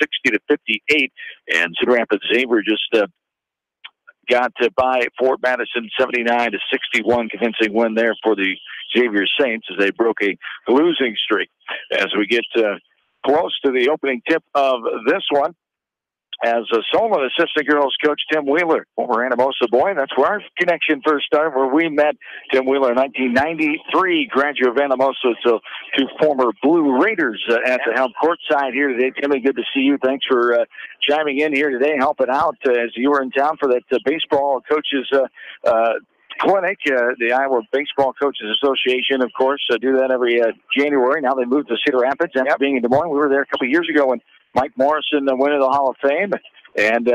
60-58. And Cedar Rapids Xavier just got by Fort Madison 79-61, convincing win there for the Xavier Saints as they broke a losing streak. As we get close to the opening tip of this one, as Solon assistant girls coach Tim Wheeler, former Anamosa boy. That's where our connection first started, where we met Tim Wheeler in 1993, graduate of Anamosa, to former Blue Raiders at the helm courtside here today. Timmy, good to see you. Thanks for chiming in here today, helping out as you were in town for that baseball coaches clinic. The Iowa Baseball Coaches Association, of course, do that every January. Now they moved to Cedar Rapids after being in Des Moines. We were there a couple of years ago when Mike Morrison went into the Hall of Fame. And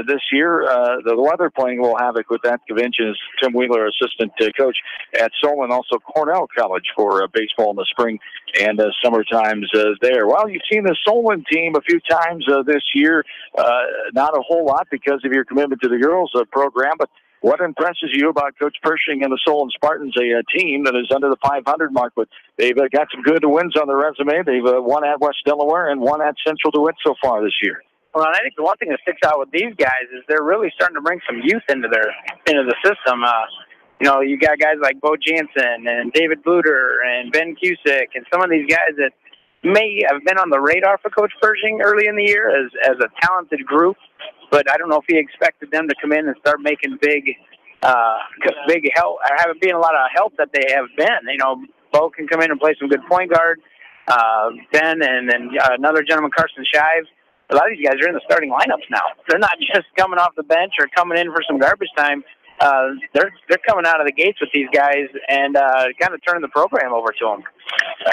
this year, the weather playing will havoc with that convention. As Tim Wheeler, assistant coach at Solon, also Cornell College for baseball in the spring and summer times there. Well, you've seen the Solon team a few times this year. Not a whole lot because of your commitment to the girls program, but what impresses you about Coach Pershing and the Solon Spartans, a team that is under the 500 mark, but they've got some good wins on their resume. They've won at West Delaware and won at Central DeWitt so far this year. Well, I think the one thing that sticks out with these guys is they're really starting to bring some youth into the system. You know, you got guys like Bo Jansen and David Bluter and Ben Cusick and some of these guys that may have been on the radar for Coach Pershing early in the year as a talented group. But I don't know if he expected them to come in and start making big help, or have it been a lot of help that they have been. You know, Bo can come in and play some good point guard. Ben and then another gentleman, Carson Shive. A lot of these guys are in the starting lineups now. They're not just coming off the bench or coming in for some garbage time. They're coming out of the gates with these guys and kind of turning the program over to them.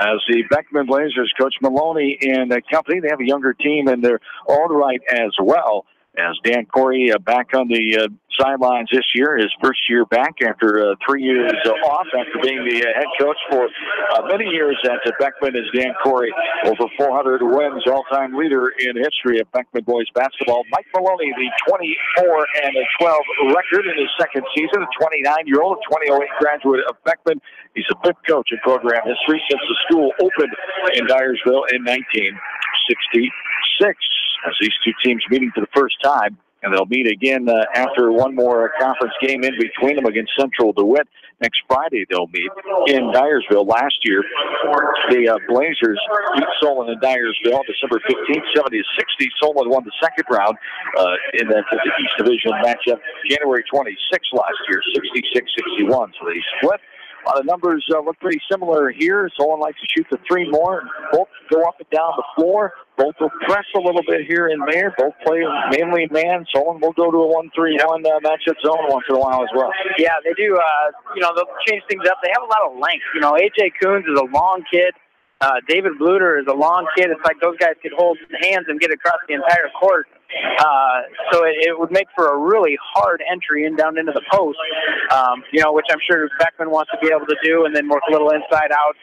As the Beckman Blazers, Coach Maloney and company, they have a younger team in their own right as well. As Dan Corey back on the sidelines this year, his first year back after 3 years off after being the head coach for many years at Beckman, is Dan Corey, over 400 wins, all-time leader in history of Beckman boys basketball. Mike Maloney, the 24-12 record in his second season, a 29-year-old, a 2008 graduate of Beckman. He's a fifth coach in program history since the school opened in Dyersville in 1966. As these two teams meeting for the first time, and they'll meet again after one more conference game in between them against Central DeWitt. Next Friday they'll meet in Dyersville. Last year, the Blazers beat Solon in Dyersville December 15th, 70-60. Solon won the second round in that East Division matchup January 26th last year, 66-61. So they split. A lot of numbers look pretty similar here. Solon likes to shoot the three more. Both go up and down the floor. Both will press a little bit here and there. Both play mainly man. Solon will go to a 1-3-1 matchup zone once in a while as well. Yeah, they do. You know, they'll change things up. They have a lot of length. You know, A.J. Coons is a long kid. David Bluter is a long kid. It's like those guys could hold hands and get across the entire court. So it would make for a really hard entry down into the post, you know, which I'm sure Beckman wants to be able to do, and then work a little inside out,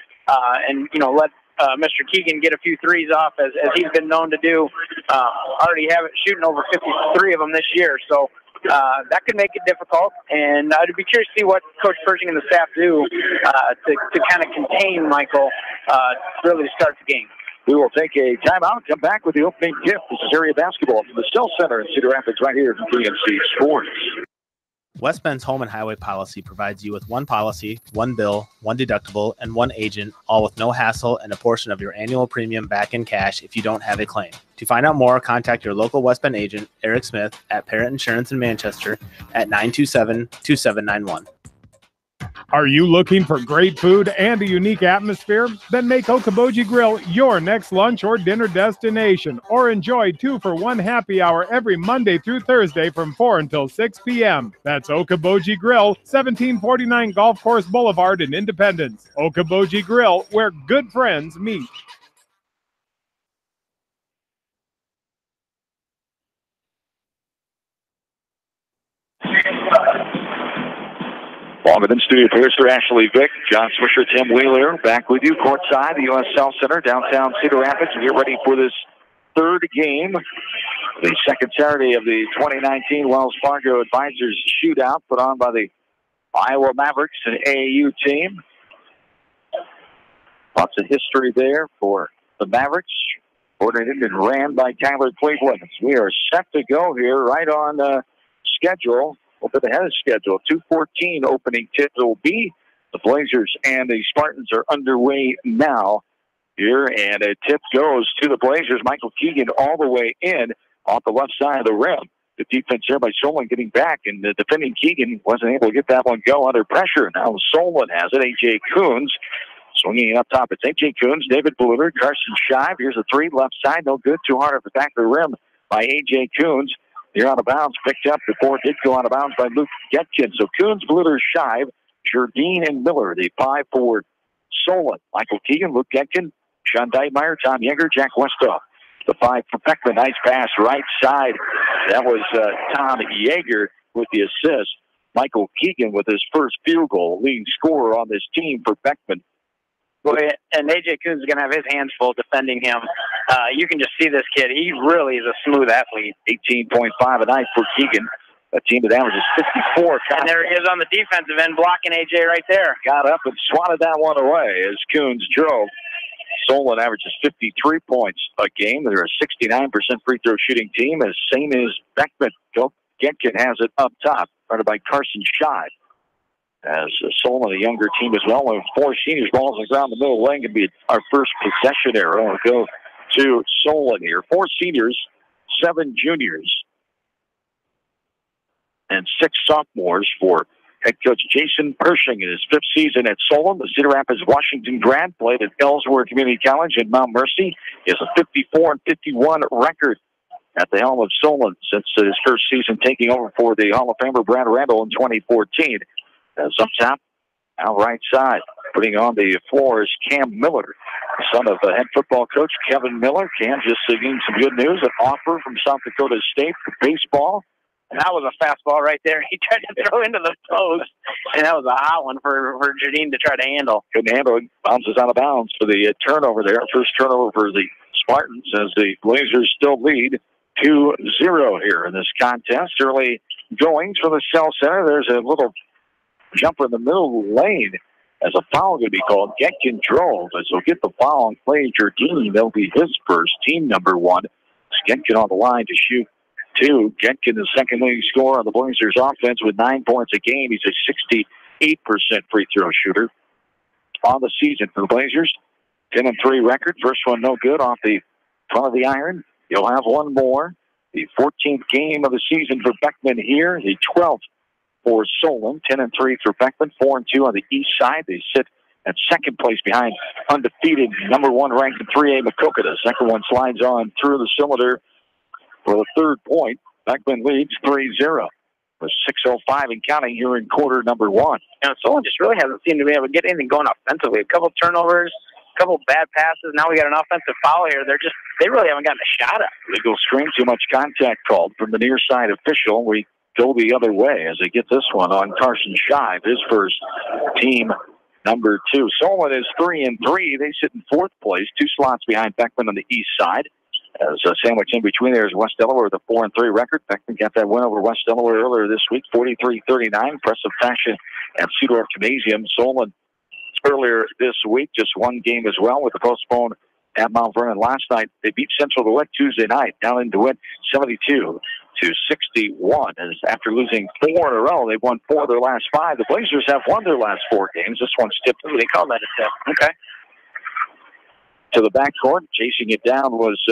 and, you know, let Mr. Keegan get a few threes off, as he's been known to do. Already have it shooting over 53 of them this year. So that could make it difficult, and I'd be curious to see what Coach Pershing and the staff do to kind of contain Michael really to start the game. We will take a timeout and come back with the opening gift. This is area basketball from the Cell Center in Cedar Rapids right here from PNC Sports. West Bend's home and highway policy provides you with one policy, one bill, one deductible, and one agent, all with no hassle and a portion of your annual premium back in cash if you don't have a claim. To find out more, contact your local West Bend agent, Eric Smith, at Parrott Insurance in Manchester at 927-2791. Are you looking for great food and a unique atmosphere? Then make Okoboji Grill your next lunch or dinner destination, or enjoy 2-for-1 happy hour every Monday through Thursday from 4 until 6 p.m. That's Okoboji Grill, 1749 Golf Course Boulevard in Independence. Okoboji Grill, where good friends meet. Longer than studio producer Ashley Vick, John Swisher, Tim Wheeler, back with you courtside, the U.S. Cell Center, downtown Cedar Rapids. We get ready for this third game, the second Saturday of the 2019 Wells Fargo Advisors Shootout put on by the Iowa Mavericks, an AAU team. Lots of history there for the Mavericks. Coordinated and ran by Tyler Cleveland. We are set to go here right on schedule, a bit ahead of schedule. 2:14 opening tip will be. The Blazers and the Spartans are underway now here, and a tip goes to the Blazers. Michael Keegan all the way in off the left side of the rim. The defense there by Solon getting back, and the defending Keegan wasn't able to get that one go under pressure. Now Solon has it. A.J. Coons swinging it up top. It's A.J. Coons, David Bluder, Carson Shive. Here's a three, left side, no good. Too hard at the back of the rim by A.J. Coons. They're out of bounds, picked up before it did go out of bounds by Luke Getkin. So Coons, Bluder, Shive, Jardine, and Miller, the 5 for Solon. Michael Keegan, Luke Getkin, Sean Deitmeyer, Tom Yeager, Jack Westhoff. The 5 for Beckman. Nice pass right side. That was Tom Yeager with the assist. Michael Keegan with his first field goal, leading scorer on this team for Beckman. And A.J. Coons is going to have his hands full defending him. You can just see this kid. He really is a smooth athlete. 18.5 a night for Keegan. A team that averages 54. And there he is on the defensive end, blocking A.J. right there. Got up and swatted that one away as Coons drove. Solon averages 53 points a game. They're a 69% free throw shooting team, as same as Beckman. Getkin has it up top, guarded by Carson Shive. As Solon, a younger team as well, with 4 seniors, balls on the ground, the middle lane can be our first possession arrow. We'll go to Solon here. 4 seniors, 7 juniors, and 6 sophomores for head coach Jason Pershing in his 5th season at Solon. The Cedar Rapids, Washington grad, played at Ellsworth Community College in Mount Mercy. He has a 54-51 record at the helm of Solon since his first season taking over for the Hall of Famer Brad Randall in 2014. As up top, out right side, putting on the floor is Cam Miller, son of the head football coach Kevin Miller. Cam just getting some good news, an offer from South Dakota State for baseball. And that was a fastball right there. He tried to throw into the post, and that was a hot one for Jardine to try to handle. Couldn't handle it. Bounces out of bounds for the turnover there. First turnover for the Spartans as the Blazers still lead 2-0 here in this contest. Early goings for the Shell Center. There's a little jumper in the middle lane as a foul going to be called. Getkin drove, as he'll get the foul on Clay Jardine. That'll be his first, team number 1. Getkin on the line to shoot 2. Getkin, the second leading scorer on the Blazers offense with 9 points a game. He's a 68% free throw shooter on the season for the Blazers. 10-3 record. First one no good off the front of the iron. You'll have one more. The 14th game of the season for Beckman here. The 12th for Solon. 10-3 for Beckman. 4-2 on the east side. They sit at second place behind undefeated number 1 ranked in 3A Maquoketa. The second one slides on through the cylinder for the third point. Beckman leads 3-0 with 6:05 and counting here in quarter number 1. You know, Solon just really hasn't seemed to be able to get anything going offensively. A couple turnovers, a couple bad passes. Now we got an offensive foul here. They really haven't gotten a shot at. Legal screen, too much contact called from the near side official. We go the other way as they get this one on Carson Shive, his first, team number 2. Solon is 3-3. They sit in 4th place, 2 slots behind Beckman on the east side. As a sandwich in between there is West Delaware with a 4-3 record. Beckman got that win over West Delaware earlier this week, 43-39. Impressive fashion at Cedar Gymnasium. Solon earlier this week, just one game as well with the postponed at Mount Vernon last night. They beat Central DeWitt Tuesday night down in DeWitt 72-61. As after losing 4 in a row, they've won 4 of their last 5. The Blazers have won their last 4 games. This one's tipped. They call that a tip. Okay. To the backcourt, chasing it down was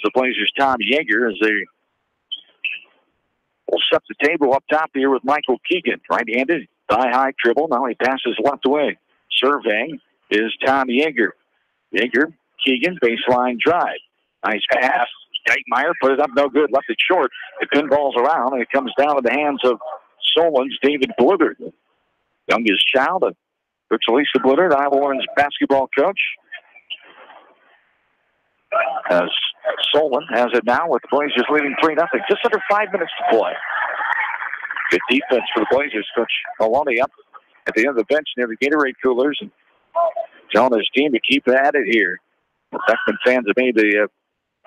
the Blazers' Tom Yeager as they will set the table up top here with Michael Keegan. Right-handed, thigh-high dribble. Now he passes left away. Surveying is Tom Yeager. Yeager, Keegan, baseline drive. Nice pass. Deitmeyer put it up, no good. Left it short. It pinballs around, and it comes down to the hands of Solon's David Blitherd. Youngest child of Coach Elisa Blitherd, Iowa Warren's basketball coach. As Solon has it now with the Blazers leading 3-0. Just under 5 minutes to play. Good defense for the Blazers. Coach Maloney up at the end of the bench near the Gatorade coolers and telling his team to keep at it here. The Beckman fans have made the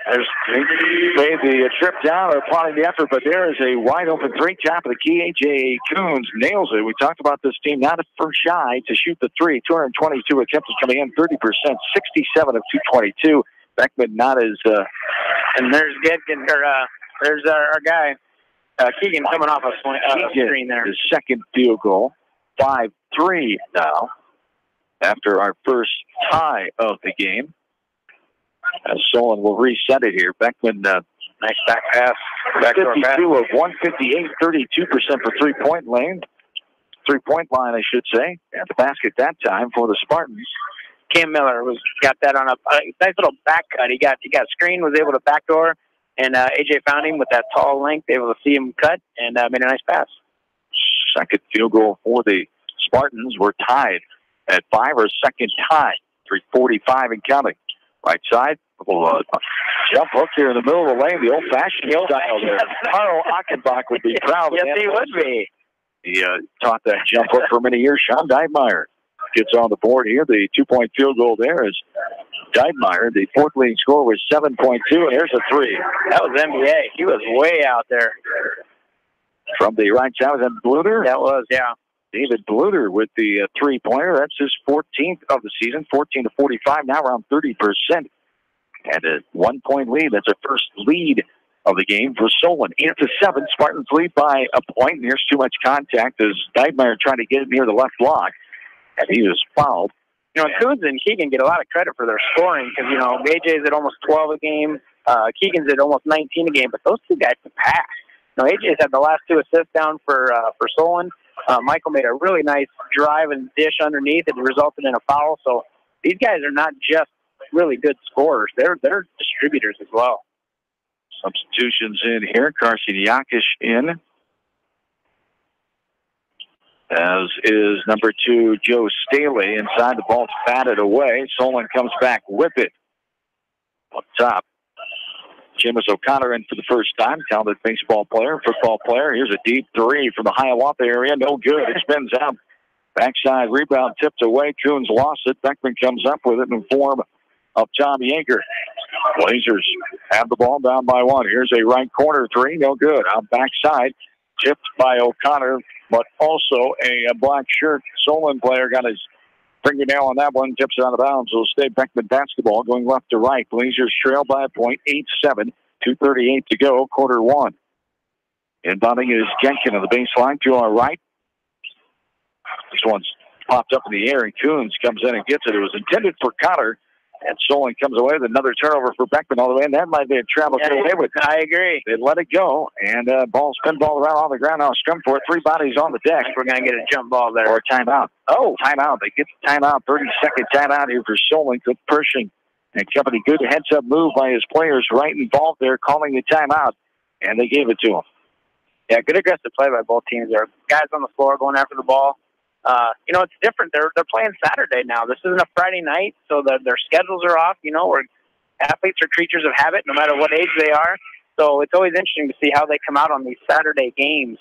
made the trip down or plotting the effort, but there is a wide open three. Top of the key, A.J. Coons nails it. We talked about this team not for shy to shoot the three. 222 attempts coming in, 30%, 67 of 222. Beckman not as... and there's there's our guy, Keegan, coming off a screen there. His second field goal, 5-3 now, after our first tie of the game. As Solon will reset it here. Beckman, nice back pass. 52 of 158, 32% for three-point line, I should say, at the basket that time for the Spartans. Cam Miller got that on a nice little back cut. He got screened, was able to backdoor, and AJ found him with that tall length, able to see him cut, and made a nice pass. Second field goal for the Spartans. We're tied at 5, or second tie. 3:45 and counting. Right side, jump hook here in the middle of the lane, the old-fashioned style there. Carl Achenbach would be proud of that. Yes, he would be. He taught that jump hook for many years. Sean Deidmeyer gets on the board here. The 2-point field goal there is Deidmeyer. The fourth leading score was 7.2, and here's a three. That was NBA. He was way out there. From the right side, was that Bluter? That was, yeah. David Bluter with the three-pointer. That's his 14th of the season, 14 to 45, now around 30%. And a 1-point lead. That's our first lead of the game for Solon. 8-7, Spartans lead by a point. And here's too much contact as Deidmeyer trying to get it near the left block. And he was fouled. You know, Coons and Keegan get a lot of credit for their scoring because, you know, AJ's at almost 12 a game. Keegan's at almost 19 a game. But those two guys can pass. You know, AJ's had the last two assists down for Solon. Michael made a really nice drive and dish underneath. It resulted in a foul. So these guys are not just really good scorers. They're distributors as well. Substitutions in here. Carson Yakish in. As is number 2, Joe Staley. Inside, the ball's batted away. Solon comes back with it. Up top, Jameis O'Connor in for the first time. Talented baseball player, football player. Here's a deep three from the Hiawatha area. No good. It spins out. Backside rebound tipped away. Coons lost it. Beckman comes up with it in form of Tom Yeager. Blazers have the ball down by 1. Here's a right corner three. No good. Out backside. Tipped by O'Connor, but also a black shirt Solon player got his fingernail on that one, tips it out of bounds. It'll stay Beckman basketball going left to right. Blazers trail by a point, 8-7, 2:38 to go, quarter 1. Inbounding is Genkin on the baseline to our right. This one's popped up in the air, and Coons comes in and gets it. It was intended for Connor, and Solon comes away with another turnover for Beckman all the way, and that might be a travel to away with. I agree. They let it go, and spin ball around on the ground. Now scrum for it. 3 bodies on the deck. We're going to get a jump ball there. Or a timeout. Oh, timeout. They get the timeout. 30-second timeout here for Solon. Good pushing and company. Good heads-up move by his players right involved there, calling the timeout, and they gave it to him. Yeah, good aggressive play by both teams there. Guys on the floor going after the ball. You know, it's different. They're playing Saturday now. This isn't a Friday night, so their schedules are off. You know, where athletes are creatures of habit, no matter what age they are. So it's always interesting to see how they come out on these Saturday games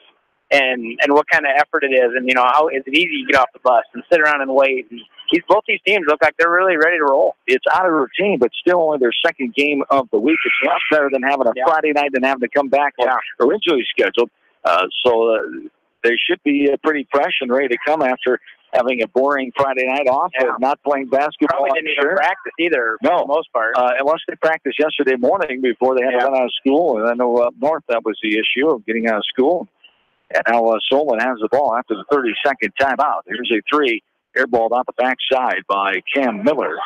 and what kind of effort it is. And, you know, how is it easy to get off the bus and sit around and wait. And both these teams look like they're really ready to roll. It's out of routine, but still only their second game of the week. It's much better than having a Friday night than having to come back originally scheduled. They should be pretty fresh and ready to come after having a boring Friday night off and not playing basketball. Probably didn't even practice either for the most part. Unless they practiced yesterday morning before they had to run out of school. And I know up north that was the issue of getting out of school. And now Solon has the ball after the 30-second timeout. Here's a three airballed out the backside by Cam Miller.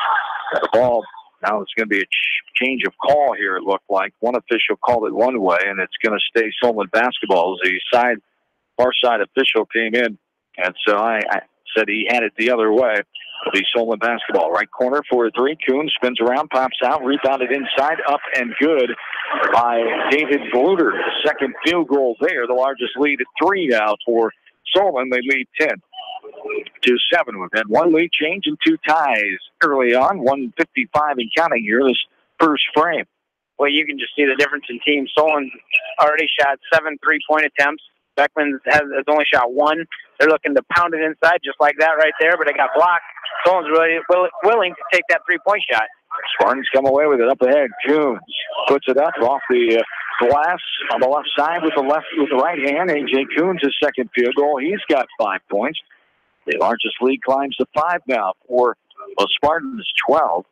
The ball, now it's going to be a change of call here, it looked like. One official called it one way, and it's going to stay Solon basketball. The far side official came in, and so I said he had it the other way. It'll be Solon basketball. Right corner for a three. Coons spins around, pops out, rebounded inside, up and good by David Bluter. The second field goal there, the largest lead at 3 now for Solon. They lead 10-7. We've had one lead change and 2 ties early on, 155 and counting here this first frame. Well, you can just see the difference in teams. Solon already shot 7 3-point attempts. Beckman has only shot 1. They're looking to pound it inside just like that right there, but it got blocked. Solon's really willing to take that 3-point shot. Spartans come away with it up ahead. Coons puts it up off the glass on the left side with the right hand. A.J. Coons' second field goal. He's got 5 points. The largest lead climbs to 5 now for the Spartans, 12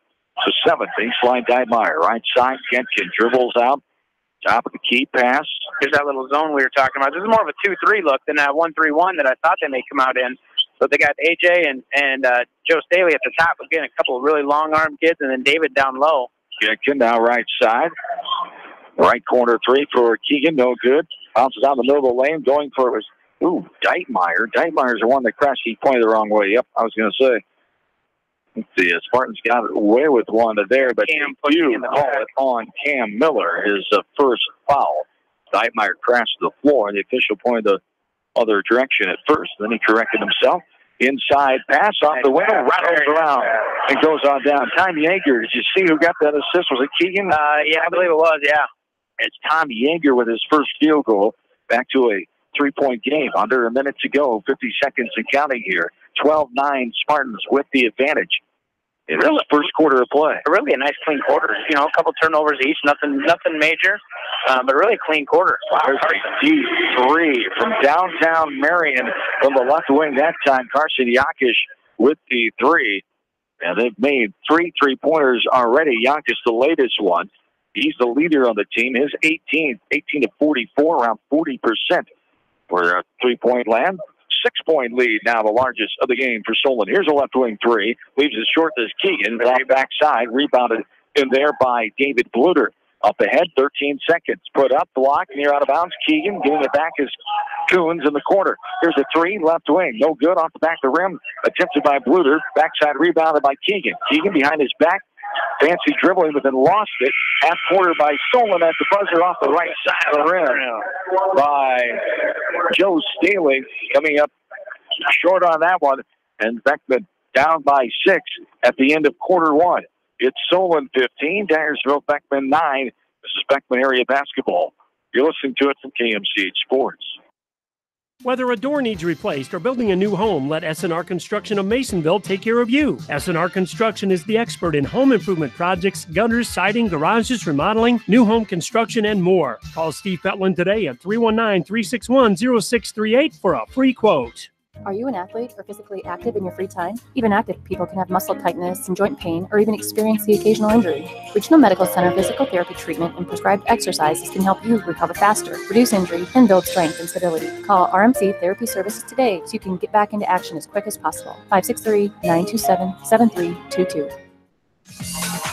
to 7. Baseline Deitmeyer, right side. Getkin dribbles out. Top of the key pass. Here's that little zone we were talking about. This is more of a 2-3 look than that 1-3-1 that I thought they may come out in. So they got AJ and Joe Staley at the top. Again, a couple of really long-arm kids, and then David down low. Getkin now right side. Right corner three for Keegan, no good. Bounces out the middle of the lane, going for it was, Deitmeyer. Deitmeyer's the one that crashed. He pointed the wrong way. Yep, I was going to say. The Spartans got away with one there, but you call it on Cam Miller, his first foul. Deitmeyer crashed to the floor, and the official pointed the other direction at first. Then he corrected himself. Inside pass off the window, rattles around, and goes on down. Tom Yeager, did you see who got that assist? Was it Keegan? Yeah, I believe it was, yeah. It's Tom Yeager with his first field goal. Back to a 3-point game. Under a minute to go, 50 seconds and counting here. 12-9 Spartans with the advantage. In this first quarter of play. Really a nice clean quarter. You know, a couple turnovers each, nothing major, but really a clean quarter. There's a deep three from downtown Marion from the left wing that time. Carson Yakish with the three. And they've made 3 3-pointers already. Yakish the latest one. He's the leader on the team. His 18 to 44, around 40% for a 3-point land. 6-point lead now, the largest of the game for Solon. Here's a left wing three. Leaves it short as Keegan. Backside, rebounded in there by David Bluter. Up ahead, 13 seconds. Put up, block, near out of bounds. Keegan giving it back is Coons in the corner. Here's a three, left wing. No good, off the back of the rim. Attempted by Bluter. Backside rebounded by Keegan. Keegan behind his back. Fancy dribbling, but then lost it. Half quarter by Solon at the buzzer off the right side of the rim by Joe Staley. Coming up short on that one. And Beckman down by 6 at the end of quarter one. It's Solon 15, Dyersville Beckman 9. This is Beckman area basketball. You're listening to it from KMCH Sports. Whether a door needs replaced or building a new home, let S&R Construction of Masonville take care of you. S&R Construction is the expert in home improvement projects, gutters, siding, garages, remodeling, new home construction, and more. Call Steve Fetlin today at 319-361-0638 for a free quote. Are you an athlete or physically active in your free time? Even active people can have muscle tightness and joint pain or even experience the occasional injury. Regional Medical Center physical therapy treatment and prescribed exercises can help you recover faster, reduce injury, and build strength and stability. Call RMC Therapy Services today so you can get back into action as quick as possible. 563-927-7322.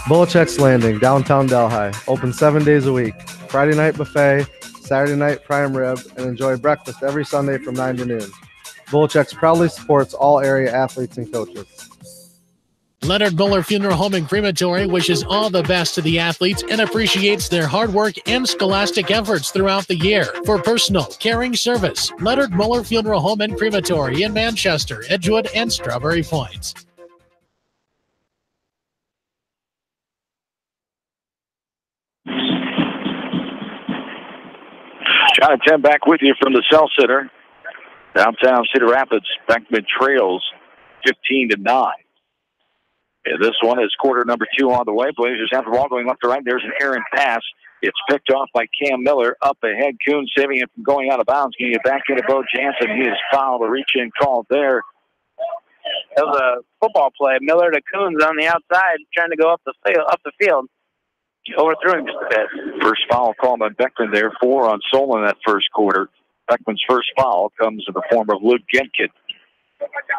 Belichick's Landing, downtown Delhi. Open 7 days a week. Friday night buffet, Saturday night prime rib, and enjoy breakfast every Sunday from 9 to noon. Belichick's proudly supports all area athletes and coaches. Leonard Muller Funeral Home and Crematory wishes all the best to the athletes and appreciates their hard work and scholastic efforts throughout the year. For personal, caring service, Leonard Muller Funeral Home and Crematory in Manchester, Edgewood, and Strawberry Point. John and Tim back with you from the Cell Center. Downtown Cedar Rapids, Beckman trails 15-9. And this one is quarter number 2 on the way. Blazers have the ball going left to right. There's an errant pass. It's picked off by Cam Miller. Up ahead, Coons saving it from going out of bounds. Getting it back into Bo Jansen. He is fouled. A reach-in called there. That was a football play. Miller to Coons on the outside, trying to go up the field. He overthrew him just a bit. First foul called by Beckman there. 4 on Solon that first quarter. Beckman's first foul comes in the form of Luke Getkin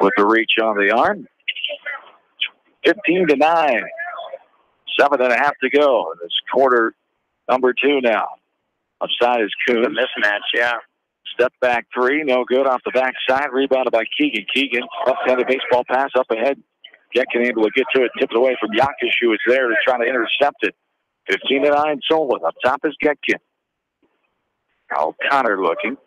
with the reach on the arm. 15-9. 7.5 to go. It's quarter number 2 now. Upside is Coons. A mismatch, yeah. Step back three, no good off the backside. Rebounded by Keegan. Keegan, left-handed baseball pass up ahead. Getkin able to get to it, tipped it away from Yakish, who was there to try to intercept it. 15-9 Solon. Up top is Getkin. O'Connor looking.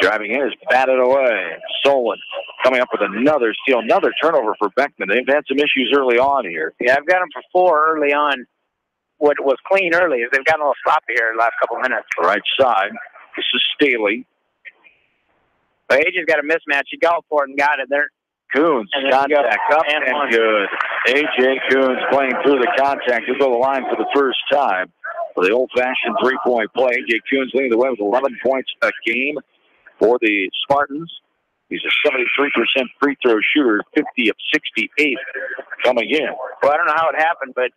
Driving in is batted away. Solon coming up with another steal, another turnover for Beckman. They've had some issues early on here. Yeah, I've got them for 4 early on. What was clean early is they've gotten a little sloppy here the last couple minutes. Right side. This is Staley. But AJ's got a mismatch. He galloped for it and got it. Coons, And then contact go. up And and one. good. A.J. Coons playing through the contact. He'll go to the line for the first time for the old-fashioned three-point play. A.J. Coons leading the way with 11 points a game for the Spartans. He's a 73% free throw shooter, 50 of 68 coming in. Well, I don't know how it happened, but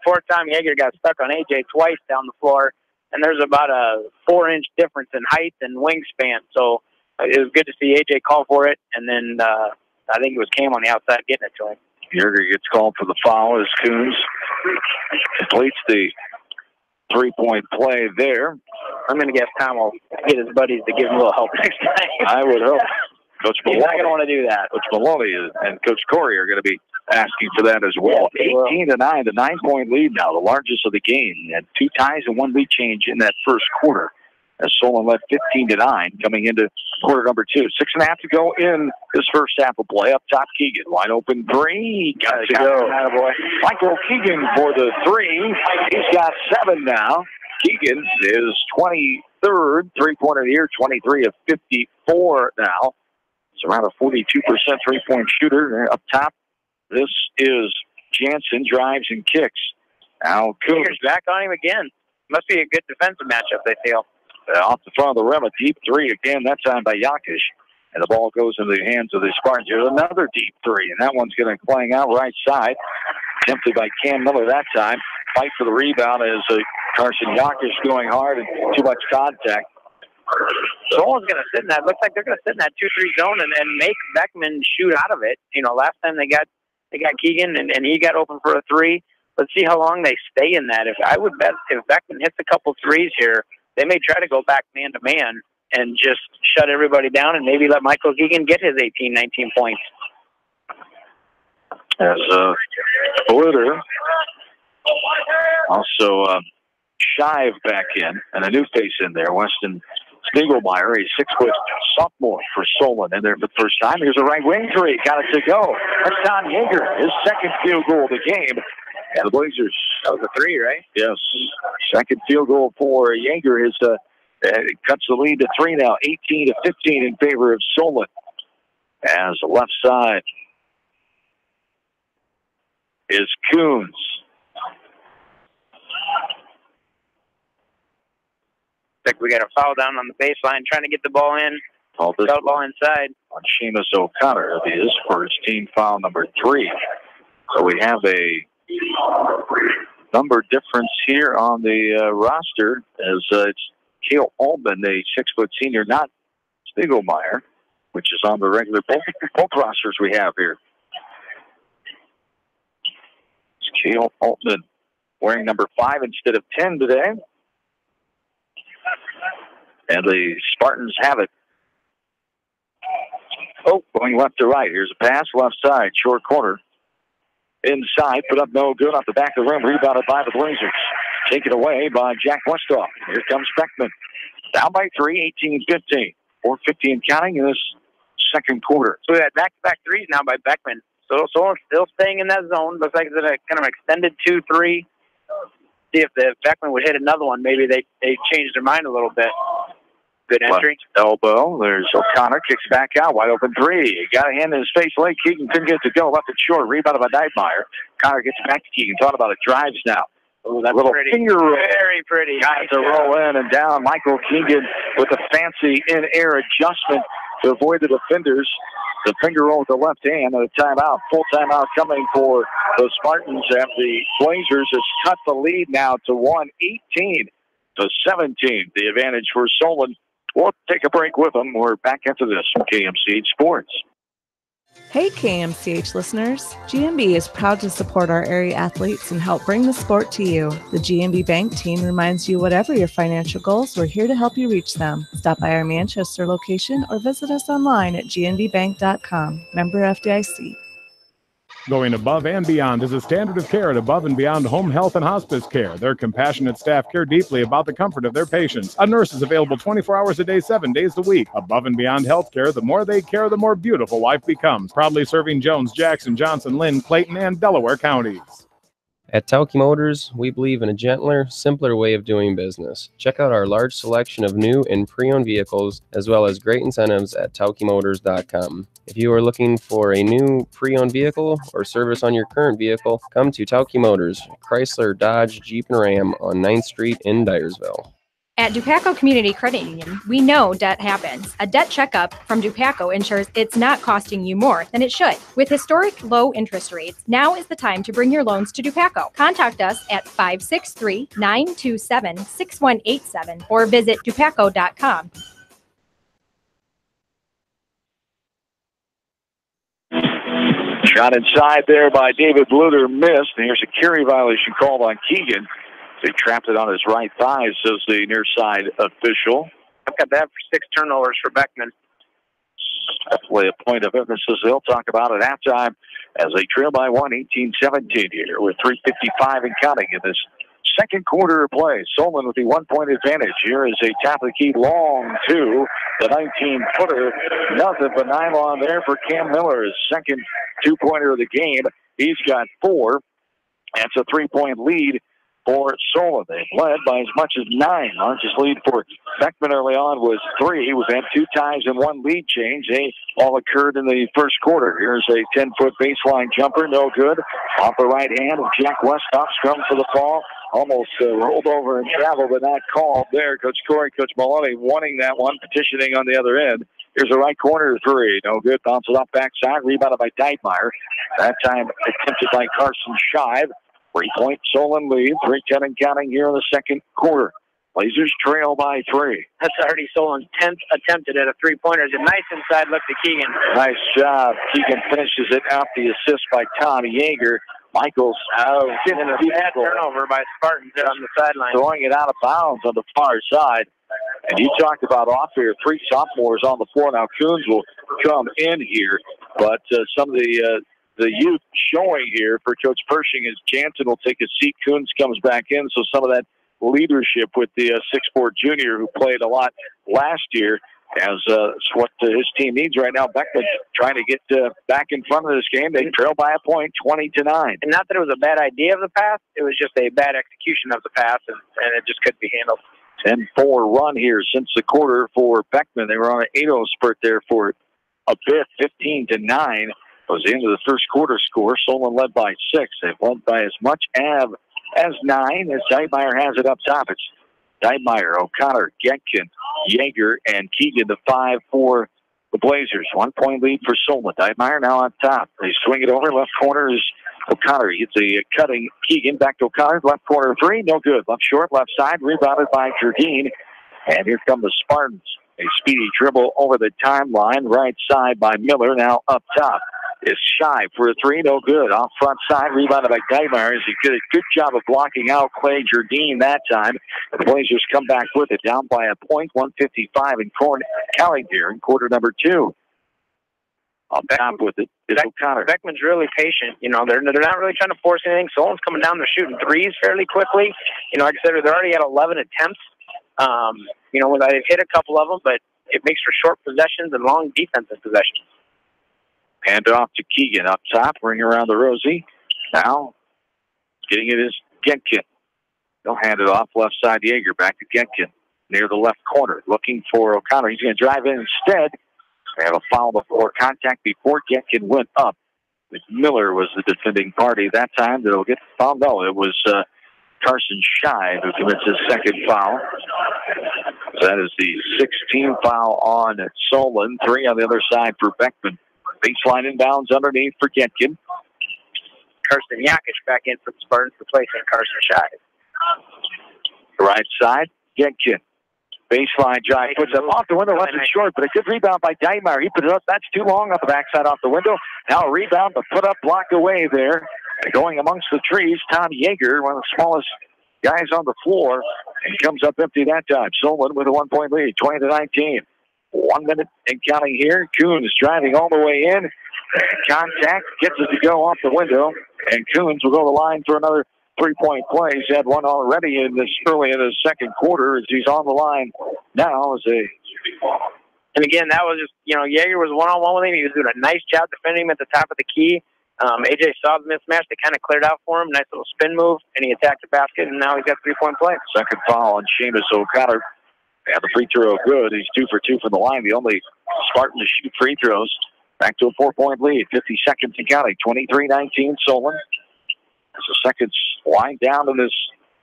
poor Tom Yeager got stuck on A.J. twice down the floor, and there's about a 4-inch difference in height and wingspan. So it was good to see A.J. call for it, and then I think it was Cam on the outside getting it to him. Yeager gets called for the foul as Coons completes the three-point play there. I'm going to guess Tom will get his buddies to give him a little help next time. I would hope. Coach He's Maloney, not going to want to do that. Coach Maloney and Coach Corey are going to be asking for that as well. Yeah, 18-9, the 9-point lead now, the largest of the game. Had 2 ties and 1 lead change in that first quarter, as Solon led 15-9 coming into quarter number 2. 6.5 to go in this first half of play. Up top, Keegan. Wide open 3. Got to go. Michael Keegan for the 3. He's got 7 now. Keegan is 23rd three-pointer of the year, 23 of 54 now. It's around a 42% three-point shooter. Up top, this is Jansen, drives and kicks. Now Keegan's back on him again. Must be a good defensive matchup, they feel. Off the front of the rim, a deep 3 again, that time by Yakish. And the ball goes into the hands of the Spartans. Here's another deep 3, and that one's going to clang out right side. Attempted by Cam Miller that time. Fight for the rebound as Carson Yakish going hard and too much contact. Solon's going to sit in that. Looks like they're going to sit in that 2-3 zone and make Beckman shoot out of it. You know, last time they got Keegan and he got open for a 3. Let's see how long they stay in that. I would bet if Beckman hits a couple 3s here, they may try to go back man to man and just shut everybody down and maybe let Michael Keegan get his 18, 19 points. As Blitter, also Shive back in, and a new face in there, Weston Spiegelmeyer, a 6-foot sophomore for Solon in there for the first time. Here's a right wing 3, got it to go. That's Tom Yeager, his second field goal of the game. And the Blazers. That was a 3, right? Yes. Second field goal for Yeager. It cuts the lead to 3 now, 18-15 in favor of Solon. As the left side is Coons. Like we got a foul down on the baseline, trying to get the ball in. Outlaw inside. On Seamus O'Connor. It'll be his first team foul number 3. So we have a number difference here on the roster as it's Cale Altman, the 6-foot senior, not Spiegelmeyer, which is on the regular both rosters we have here. It's Cale Altman wearing number 5 instead of 10 today. And the Spartans have it. Oh, going left to right. Here's a pass, left side, short corner. Inside, put up no good off the back of the rim, rebounded by the Blazers. Taken away by Jack Westhoff. Here comes Beckman. Down by 3, 18-15. 4:50 and counting in this second quarter. So we had back-to-back 3s now by Beckman. So Solon's still staying in that zone. Looks like it's a kind of extended 2-3. See if Beckman would hit another one. Maybe they changed their mind a little bit. Good entry. Left elbow. There's O'Connor. Kicks back out. Wide open 3. Got a hand in his face late. Keegan couldn't get it to go. Left it short. Rebounded by Neidmeyer. Connor gets back to Keegan. Talking about it. Drives now. Oh, that's little pretty. Finger roll. Very pretty. Got to roll in and down. Michael Keegan with a fancy in-air adjustment to avoid the defenders. The finger roll with the left hand and a timeout. Full timeout coming for the Spartans, and the Blazers has cut the lead now to 18-17. The advantage for Solon. We'll take a break with them. We're back after this from KMCH Sports. Hey KMCH listeners, GMB is proud to support our area athletes and help bring the sport to you. The GMB Bank team reminds you whatever your financial goals, we're here to help you reach them. Stop by our Manchester location or visit us online at gnbbank.com. Member FDIC. Going above and beyond is a standard of care at Above and Beyond Home Health and Hospice Care. Their compassionate staff care deeply about the comfort of their patients. A nurse is available 24 hours a day, 7 days a week. Above and Beyond Healthcare, the more they care, the more beautiful life becomes. Proudly serving Jones, Jackson, Johnson, Lynn, Clayton, and Delaware counties. At Tauke Motors, we believe in a gentler, simpler way of doing business. Check out our large selection of new and pre-owned vehicles, as well as great incentives at taukemotors.com. If you are looking for a new pre-owned vehicle or service on your current vehicle, come to Tauke Motors, Chrysler, Dodge, Jeep, and Ram on 9th Street in Dyersville. At Dupaco Community Credit Union, we know debt happens. A debt checkup from Dupaco ensures it's not costing you more than it should. With historic low interest rates, now is the time to bring your loans to Dupaco. Contact us at 563-927-6187 or visit dupaco.com. Shot inside there by David Bluter, missed. And here's a carry violation called on Keegan. They trapped it on his right thigh, says the near side official. I've got that for 6 turnovers for Beckman. Definitely a point of emphasis they'll talk about at halftime as they trail by 18-17 here with 3:55 and counting in this second quarter of play. Solon with the 1-point advantage. Here is a top of the key long two. The 19-footer. Nothing but nylon there for Cam Miller, his second 2-pointer of the game. He's got 4. That's a 3-point lead for Solon. They've led by as much as 9. Largest lead for Beckman early on was 3. We've had 2 ties and 1 lead change. They all occurred in the first quarter. Here's a 10-foot baseline jumper, no good. Off the right hand of Jack Westhoff, scrum for the ball. Almost rolled over and traveled, but not called there. Coach Corey, Coach Maloney wanting that one, petitioning on the other end. Here's a right corner 3. No good. Bounces off backside. Rebounded by Deitmeyer. That time attempted by Carson Shive. 3-point Solon lead. 3:10 and counting here in the second quarter. Blazers trail by 3. That's already Solon's 10th attempted at a 3-pointer. It's a nice inside look to Keegan. Nice job. Keegan finishes it out. The assist by Tom Yeager. Michaels getting a bad turnover by Spartans on the sideline. Throwing it out of bounds on the far side. And you talked about off here, 3 sophomores on the floor. Now Coons will come in here, but some of the youth showing here for Coach Pershing is Jansen will take a seat. Coons comes back in, so some of that leadership with the 6'4" junior who played a lot last year as what his team needs right now. Beckman trying to get back in front of this game. They trail by a point, 20-9. And not that it was a bad idea of the pass, it was just a bad execution of the pass, and it just couldn't be handled. 10-4 run here since the quarter for Beckman. They were on an 8-0 spurt there for a bit, 15-9. Was the end of the first quarter score. Solon led by 6. They've led by as much as 9 as Deitmeyer has it up top. It's Deitmeyer, O'Connor, Getkin, Yeager, and Keegan, the 5 for the Blazers. 1-point lead for Solon. Deitmeyer now on top. They swing it over. Left corner is O'Connor. He hits a cutting Keegan. Back to O'Connor. Left corner 3. No good. Left short. Left side. Rebounded by Jardine. And here come the Spartans. A speedy dribble over the timeline. Right side by Miller. Now up top is Shy for a 3. No good. Off front side. Rebounded by Deitmeyer. He did a good job of blocking out Clay Jardine that time. The Blazers come back with it. Down by a point. 1:55 in counting here in quarter number 2. On top with it is O'Connor. Beckman's really patient. You know, they're not really trying to force anything. Solon's coming down. They're shooting threes fairly quickly. You know, like I said, they're already at 11 attempts. You know, they've hit a couple of them, but it makes for short possessions and long defensive possessions. Hand it off to Keegan up top. Ring around the Rosie. Now, getting it is Getkin. They'll hand it off left side. Yeager back to Getkin near the left corner. Looking for O'Connor. He's going to drive in instead. They have a foul before contact before Getkin went up. Miller was the defending party that time. They'll get fouled. No, it was Carson Shive who commits his second foul. So that is the 16th foul on Solon. 3 on the other side for Beckman. Baseline inbounds underneath for Getkin. Karsten Yakic back in for the Spartans, replacing Carson Shive. Right side, Getkin. Baseline drive puts up off the window, left it short, but a good rebound by Deitmeyer. He put it up. That's too long off the backside off the window. Now a rebound, but put up, blocked away there. Going amongst the trees, Tom Yeager, one of the smallest guys on the floor, and comes up empty that time. Solon with a 1-point lead, 20-19. 1 minute and counting here. Coons driving all the way in. Contact gets it to go off the window, and Coons will go to the line for another 3-point play. He's had one already in this early in the second quarter as he's on the line now. And again, that was just, you know, Yeager was one-on-one with him. He was doing a nice job defending him at the top of the key. AJ saw the mismatch. They kind of cleared out for him. Nice little spin move, and he attacked the basket, and now he's got 3-point play. Second foul on Seamus O'Connor. And the free throw good. He's 2 for 2 from the line. The only Spartan to shoot free throws. Back to a 4-point lead. 50 seconds and counting. 23-19 Solon. As the seconds wind down in this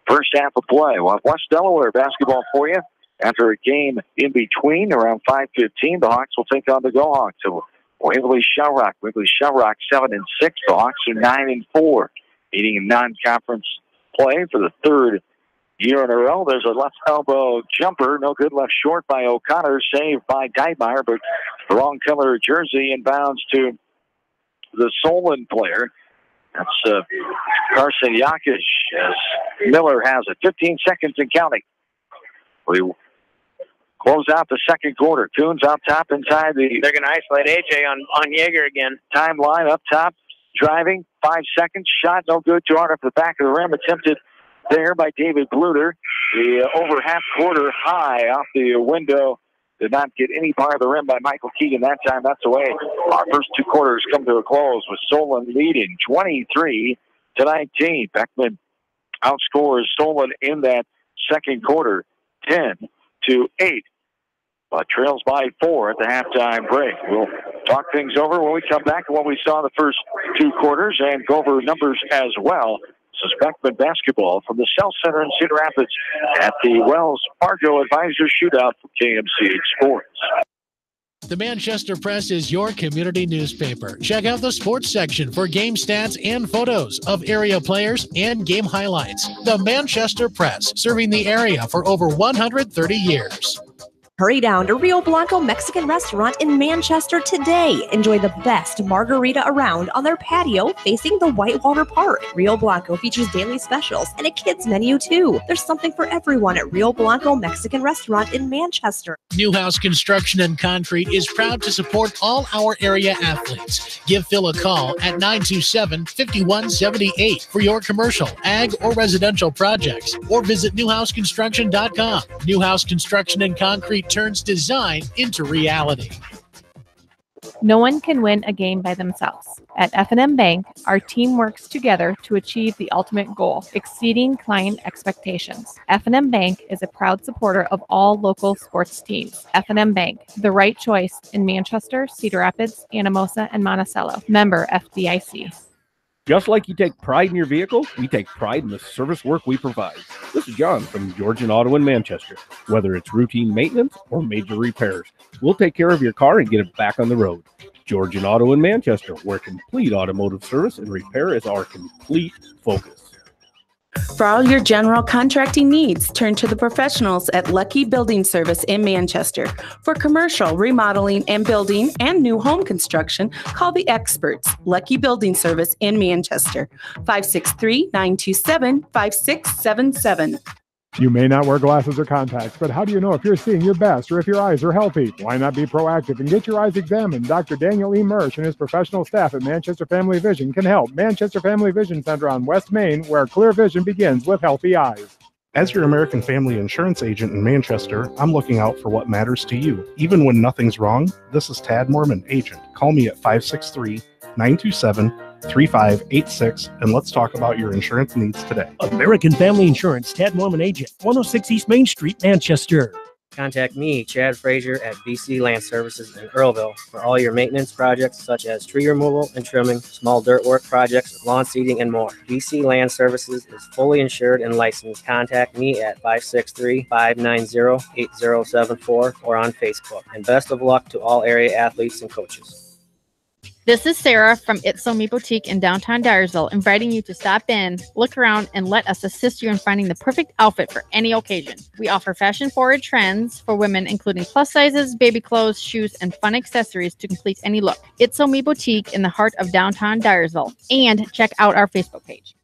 first half of play. We'll have West Delaware basketball for you. After a game in between, around 5:15, the Hawks will take on the Go-Hawks. So Waverly Shellrock. 7-6. The Hawks are 9-4. Meeting in non-conference play for the third year in a row. There's a left elbow jumper. No good, left short by O'Connor. Saved by Deidmeyer, but the wrong color jersey inbounds to the Solon player. That's Carson Yakish as Miller has it. 15 seconds and counting. We close out the second quarter. Coons up top inside the... They're going to isolate AJ on Yeager again. Timeline up top. Driving. 5 seconds. Shot no good. Too hard up the back of the rim. Attempted there by David Bluter. The over half quarter high off the window. Did not get any part of the rim by Michael Keegan that time. That's the way our first 2 quarters come to a close with Solon leading 23-19. Beckman outscores Solon in that second quarter 10-8, but trails by 4 at the halftime break. We'll talk things over when we come back to what we saw in the first 2 quarters and go over numbers as well. This is Beckman basketball from the South Center in Cedar Rapids at the Wells Fargo Advisors Shootout for KMCH Sports. The Manchester Press is your community newspaper. Check out the sports section for game stats and photos of area players and game highlights. The Manchester Press, serving the area for over 130 years. Hurry down to Rio Blanco Mexican Restaurant in Manchester today. Enjoy the best margarita around on their patio facing the Whitewater Park. Rio Blanco features daily specials and a kids menu too. There's something for everyone at Rio Blanco Mexican Restaurant in Manchester. Newhouse Construction and Concrete is proud to support all our area athletes. Give Phil a call at 927-5178 for your commercial, ag, or residential projects, or visit newhouseconstruction.com. Newhouse Construction and Concrete turns design into reality. No one can win a game by themselves. At F&M Bank, our team works together to achieve the ultimate goal, exceeding client expectations. F&M Bank is a proud supporter of all local sports teams. F&M Bank, the right choice in Manchester, Cedar Rapids, Anamosa, and Monticello. Member FDIC. Just like you take pride in your vehicle, we take pride in the service work we provide. This is John from Georgian Auto in Manchester. Whether it's routine maintenance or major repairs, we'll take care of your car and get it back on the road. Georgian Auto in Manchester, where complete automotive service and repair is our complete focus. For all your general contracting needs, turn to the professionals at Lucky Building Service in Manchester. For commercial, remodeling, and building and new home construction, call the experts. Lucky Building Service in Manchester. 563-927-5677. You may not wear glasses or contacts, but how do you know if you're seeing your best or if your eyes are healthy? Why not be proactive and get your eyes examined? Dr. Daniel E. Mersch and his professional staff at Manchester Family Vision can help. Manchester Family Vision Center on West Main, where clear vision begins with healthy eyes. As your American Family Insurance agent in Manchester, I'm looking out for what matters to you. Even when nothing's wrong, this is Tad Mormon, agent. Call me at 563-927-3586, and let's talk about your insurance needs today. American Family Insurance, Tad Mormon Agent, 106 East Main Street, Manchester. Contact me, Chad Frazier, at BC Land Services in Earlville for all your maintenance projects such as tree removal and trimming, small dirt work projects, lawn seeding, and more. BC Land Services is fully insured and licensed. Contact me at 563-590-8074 or on Facebook. And best of luck to all area athletes and coaches. This is Sarah from It's So Me Boutique in downtown Dyersville, inviting you to stop in, look around, and let us assist you in finding the perfect outfit for any occasion. We offer fashion-forward trends for women, including plus sizes, baby clothes, shoes, and fun accessories to complete any look. It's So Me Boutique in the heart of downtown Dyersville. And check out our Facebook page.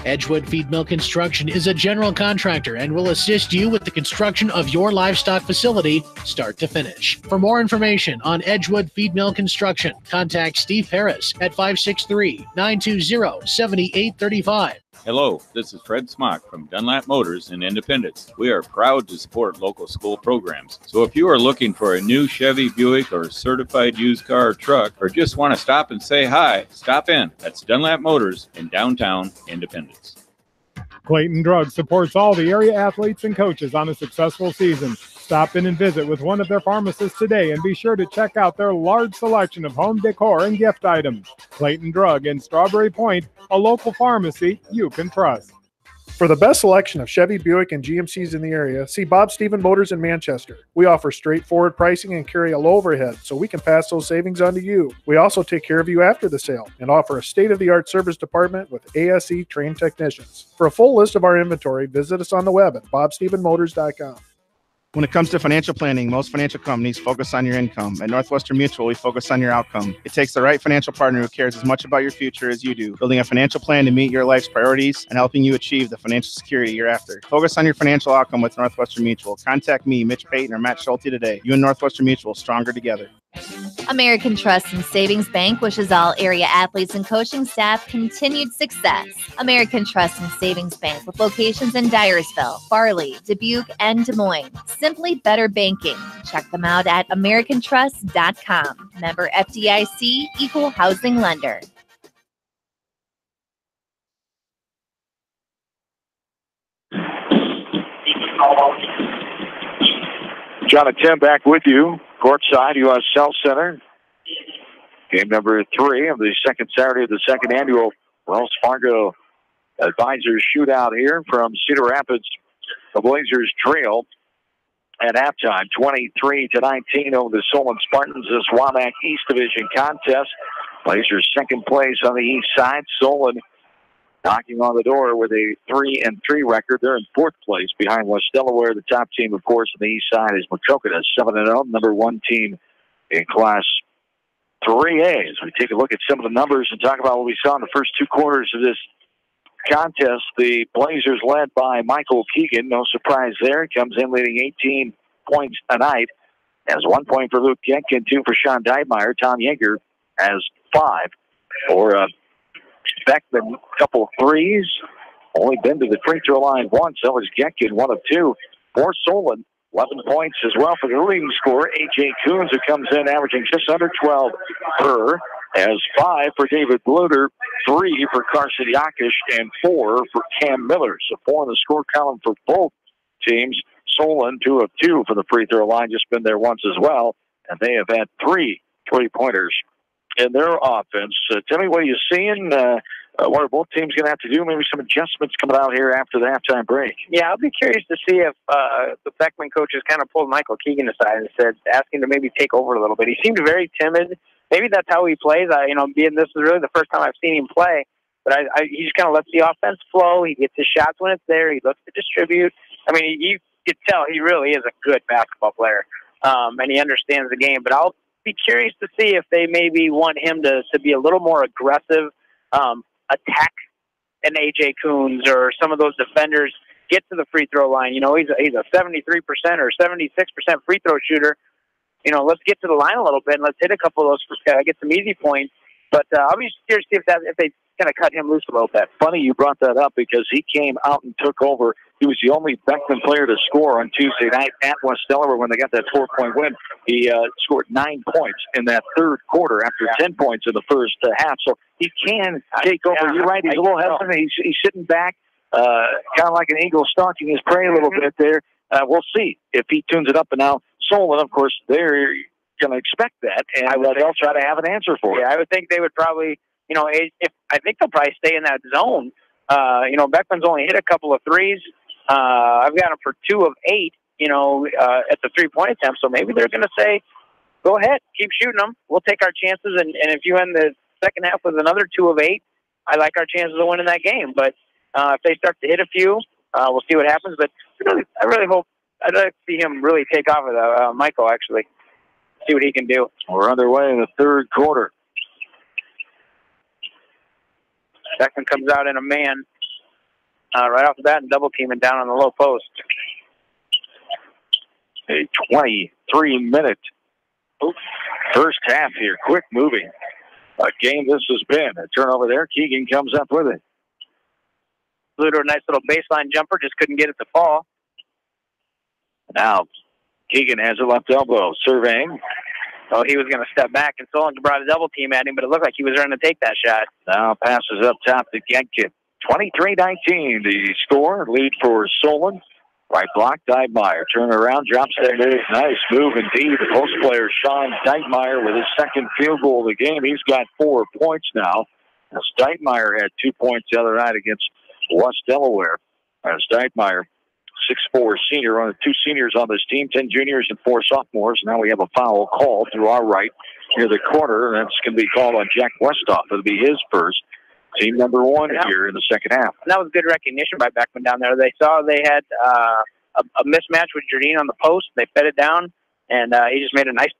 Edgewood Feed Mill Construction is a general contractor and will assist you with the construction of your livestock facility start to finish. For more information on Edgewood Feed Mill Construction, contact Steve Harris at 563-920-7835. Hello, this is Fred Smock from Dunlap Motors in Independence. We are proud to support local school programs. So if you are looking for a new Chevy, Buick, or certified used car or truck, or just want to stop and say hi, stop in. That's Dunlap Motors in downtown Independence. Clayton Drug supports all the area athletes and coaches on a successful season. Stop in and visit with one of their pharmacists today and be sure to check out their large selection of home decor and gift items. Clayton Drug in Strawberry Point, a local pharmacy you can trust. For the best selection of Chevy, Buick, and GMCs in the area, see Bob Stephen Motors in Manchester. We offer straightforward pricing and carry a low overhead, so we can pass those savings on to you. We also take care of you after the sale and offer a state-of-the-art service department with ASE trained technicians. For a full list of our inventory, visit us on the web at bobstephenmotors.com. When it comes to financial planning, most financial companies focus on your income. At Northwestern Mutual, we focus on your outcome. It takes the right financial partner who cares as much about your future as you do, building a financial plan to meet your life's priorities and helping you achieve the financial security you're after. Focus on your financial outcome with Northwestern Mutual. Contact me, Mitch Payton, or Matt Schulte today. You and Northwestern Mutual, stronger together. American Trust and Savings Bank wishes all area athletes and coaching staff continued success. American Trust and Savings Bank with locations in Dyersville, Farley, Dubuque, and Des Moines. Simply better banking. Check them out at americantrust.com. Member FDIC, equal housing lender. John and Tim back with you. Courtside, U.S. Health Center. Game number 3 of the second Saturday of the second annual Wells Fargo Advisors Shootout here from Cedar Rapids. The Blazers trail at halftime, 23-19 over the Solon Spartans. This WAMAC East Division contest. Blazers second place on the east side. Solon knocking on the door with a 3-3 record. They're in fourth place behind West Delaware. The top team, of course, on the east side is Macokota, 7-0, number 1 team in Class 3A. As we take a look at some of the numbers and talk about what we saw in the first 2 quarters of this contest, the Blazers led by Michael Keegan. No surprise there. Comes in leading 18 points a night. Has 1 point for Luke Genkin, 2 for Sean Deidmeyer. Tom Yeager has 5 for Beckman, a couple of threes. Only been to the free throw line once. That was Genkin, 1 of 2. For Solon, 11 points as well for the leading scorer, A.J. Coons, who comes in averaging just under 12 per. Has 5 for David Bluter, 3 for Carson Yakish, and 4 for Cam Miller. So 4 in the score column for both teams. Solon, 2 of 2 for the free throw line, just been there once as well. And they have had 3 3-pointers in their offense. Timmy, what are you seeing? What are both teams going to have to do? Maybe some adjustments coming out here after the halftime break. Yeah, I'll be curious to see if the Beckman coaches kind of pulled Michael Keegan aside and said, asking to maybe take over a little bit. He seemed very timid. Maybe that's how he plays. Being this is really the first time I've seen him play, but he just kind of lets the offense flow. He gets his shots when it's there. He looks to distribute. I mean, you could tell he really is a good basketball player, and he understands the game. But I'll be curious to see if they maybe want him to be a little more aggressive, attack an A.J. Coons or some of those defenders, get to the free throw line. He's a 73% or 76% free throw shooter. Let's get to the line a little bit and let's hit a couple of those, get some easy points. But I'll be curious to see if they kind of cut him loose a little bit. Funny you brought that up because he came out and took over. He was the only Beckman player to score on Tuesday night at West Delaware when they got that 4-point win. He scored 9 points in that third quarter after 10 points in the first half. So he can take over. You're right. He's a little hesitant. He's sitting back, kind of like an eagle stalking his prey a little bit there. We'll see if he tunes it up. And now Solon, of course, they're going to expect that, and they'll try to have an answer for it. Yeah, I would think they would probably, I think they'll probably stay in that zone. Beckman's only hit a couple of threes. I've got him for 2 of 8, at the 3-point attempt. So maybe they're going to say, go ahead, keep shooting them. We'll take our chances. And if you end the second half with another 2 of 8, I like our chances of winning that game. But if they start to hit a few, we'll see what happens. But I really hope, I'd like to see him really take off of Michael, actually. See what he can do. We're underway in the third quarter. Beckman comes out in a man right off the bat and double teaming down on the low post. A 23-minute first half here. Quick moving. A game this has been. A turnover there. Keegan comes up with it. Bluter, a nice little baseline jumper, just couldn't get it to fall. Now, Keegan has a left elbow, surveying. Oh, he was going to step back, and Solon brought a double team at him, but it looked like he was running to take that shot. Now passes up top to Genkin. 23-19, the score. Lead for Solon. Right block, Deitmeyer. Turn around, drops that move. Nice move indeed. The post player, Sean Deitmeyer, with his second field goal of the game. He's got 4 points now. As Deitmeyer had 2 points the other night against West Delaware. As Deitmeyer, 6'4" senior, on 2 seniors on this team, 10 juniors and 4 sophomores. Now we have a foul call to our right near the corner, and that's going to be called on Jack Westhoff. It'll be his first. Team number 1 here in the second half. And that was good recognition by Beckman down there. They saw they had a mismatch with Jardine on the post. They fed it down, and he just made a nice,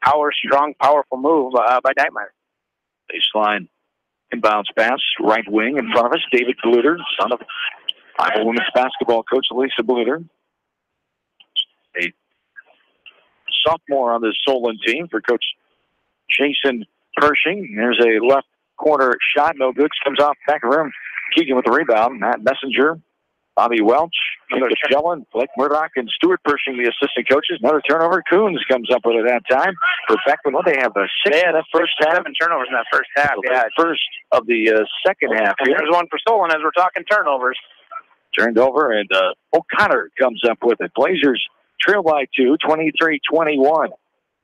strong, powerful move by Deitmeyer. Baseline inbounds pass, right wing in front of us. David Bluter, son of Iowa women's basketball coach Lisa Bluter. A sophomore on the Solon team for Coach Jason Pershing. There's a left corner shot, no good. Comes off back of rim. Keegan with the rebound. Matt Messenger, Bobby Welch, Jellen, Blake Murdoch, and Stuart Pershing, the assistant coaches. Another turnover. Coons comes up with it that time. For Beckman, well, they have the 7 turnovers in that first half. So yeah, first of the second half. And there's one for Solon as we're talking turnovers. Turned over, and O'Connor comes up with it. Blazers trail by 2, 23-21.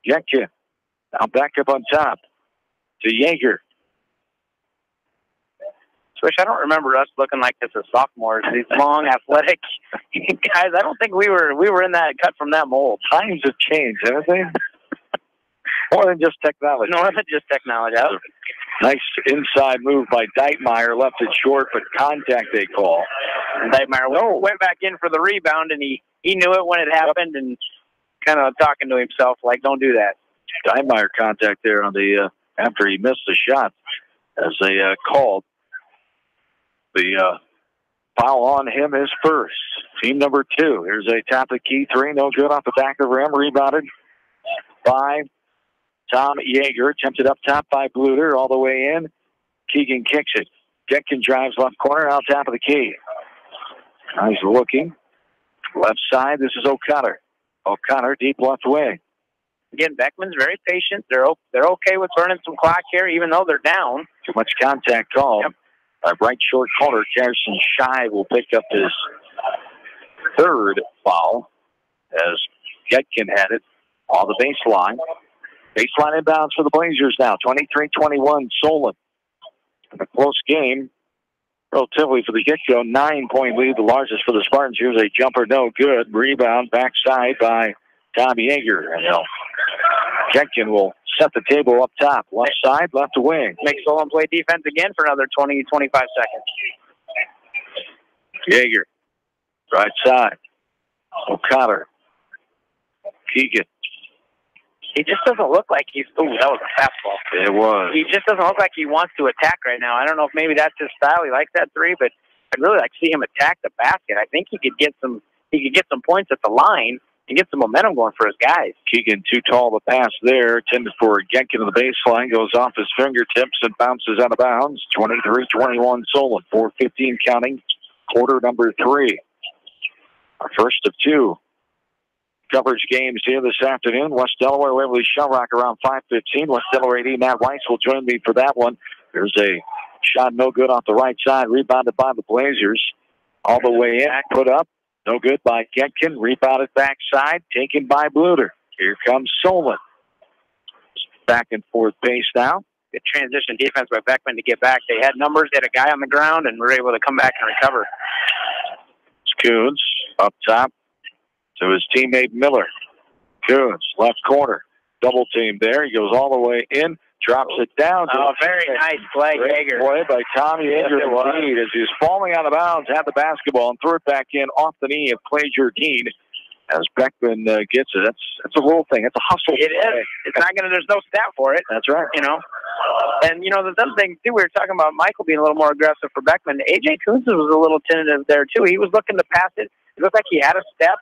Genkin now back up on top to Yeager. Swish, I don't remember us looking like this as sophomores. These long, athletic guys. I don't think we were in that cut from that mold. Times have changed, haven't they? More than just technology. More than just technology. Nice inside move by Deitmeyer. Left it short, but contact they call. And Deitmeyer went back in for the rebound, and he knew it when it happened, and kind of talking to himself like, "Don't do that." Deitmeyer contact there on the after he missed the shot, as they called. The foul on him is first. Team number 2. Here's a top of key 3. No good off the back of the rim. Rebounded by Tom Yeager. Attempted up top by Bluter. All the way in. Keegan kicks it. Genkin drives left corner. Out top of the key. Nice looking. Left side. This is O'Connor. O'Connor deep left wing. Again, Beckman's very patient. They're okay with burning some clock here, even though they're down. Too much contact called. Yep. Right short corner, Carson Shive will pick up his 3rd foul as Genkin had it on the baseline. Baseline inbounds for the Blazers now, 23-21 Solon. A close game, relatively for the get-go. 9-point lead, the largest for the Spartans. Here's a jumper, no good. Rebound backside by Tom Yeager. And Genkin will set the table up top. Left side, left wing. Make Solon play defense again for another 20, 25 seconds. Yeager, right side. O'Connor. Keegan. He just doesn't look like he's... Ooh, that was a fastball. It was. He just doesn't look like he wants to attack right now. I don't know if maybe that's his style. He likes that 3, but I'd really like to see him attack the basket. I think he could get some points at the line and get some momentum going for his guys. Keegan too tall to pass there. Tended for Genkin to the baseline. Goes off his fingertips and bounces out of bounds. 23-21 Solon. 4:15 counting. Quarter number 3. Our first of 2 coverage games here this afternoon. West Delaware, Waverly Shellrock around 5:15. West Delaware AD Matt Weiss will join me for that one. There's a shot no good off the right side. Rebounded by the Blazers. All the way in. Put up. No good by Genkin. Rebounded backside. Taken by Bluter. Here comes Solon. Back and forth pace now. Good transition defense by Beckman to get back. They had numbers. They had a guy on the ground, and were able to come back and recover. Coons up top to his teammate Miller. Coons, left corner. Double team there. He goes all the way in. Drops it down. Very nice play, Yeager. Play by Tommy Yeager indeed, as he's falling out of bounds, had the basketball and threw it back in off the knee of Clay Jardine. As Beckman gets it, that's a little thing. It's a hustle. It is. It's not gonna. There's no stat for it. That's right. You know. And you know the other thing too. We were talking about Michael being a little more aggressive for Beckman. AJ Coons was a little tentative there too. He was looking to pass it. It looked like he had a step.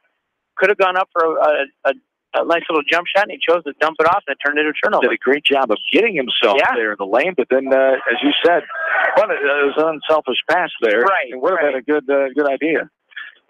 Could have gone up for a a nice little jump shot, and he chose to dump it off, and it turned into a turnover. Did a great job of getting himself there in the lane, but then, as you said, it was an unselfish pass there. Right. It would have been a good idea.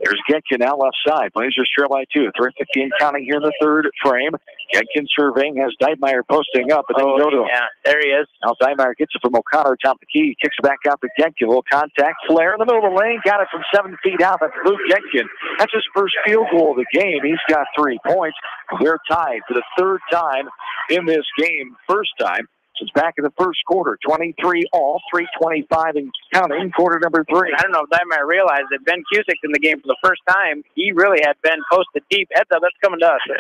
There's Getkin now left side. Blazers trail by 2. 3:15 counting here in the third frame. Getkin surveying, has Deitmeyer posting up, and then go to him. Yeah, there he is. Now Deitmeyer gets it from O'Connor, top of the key. Kicks it back out to Getkin. Little contact, flare in the middle of the lane. Got it from 7 feet out. That's Luke Getkin. That's his first field goal of the game. He's got 3 points. They're tied for the third time in this game. First time since back in the first quarter. 23 all, 3:25 and counting, quarter number 3. I don't know if Deitmeyer realized that Ben Cusick's in the game for the first time. He really had Ben posted deep. Heads up, that's coming to us. He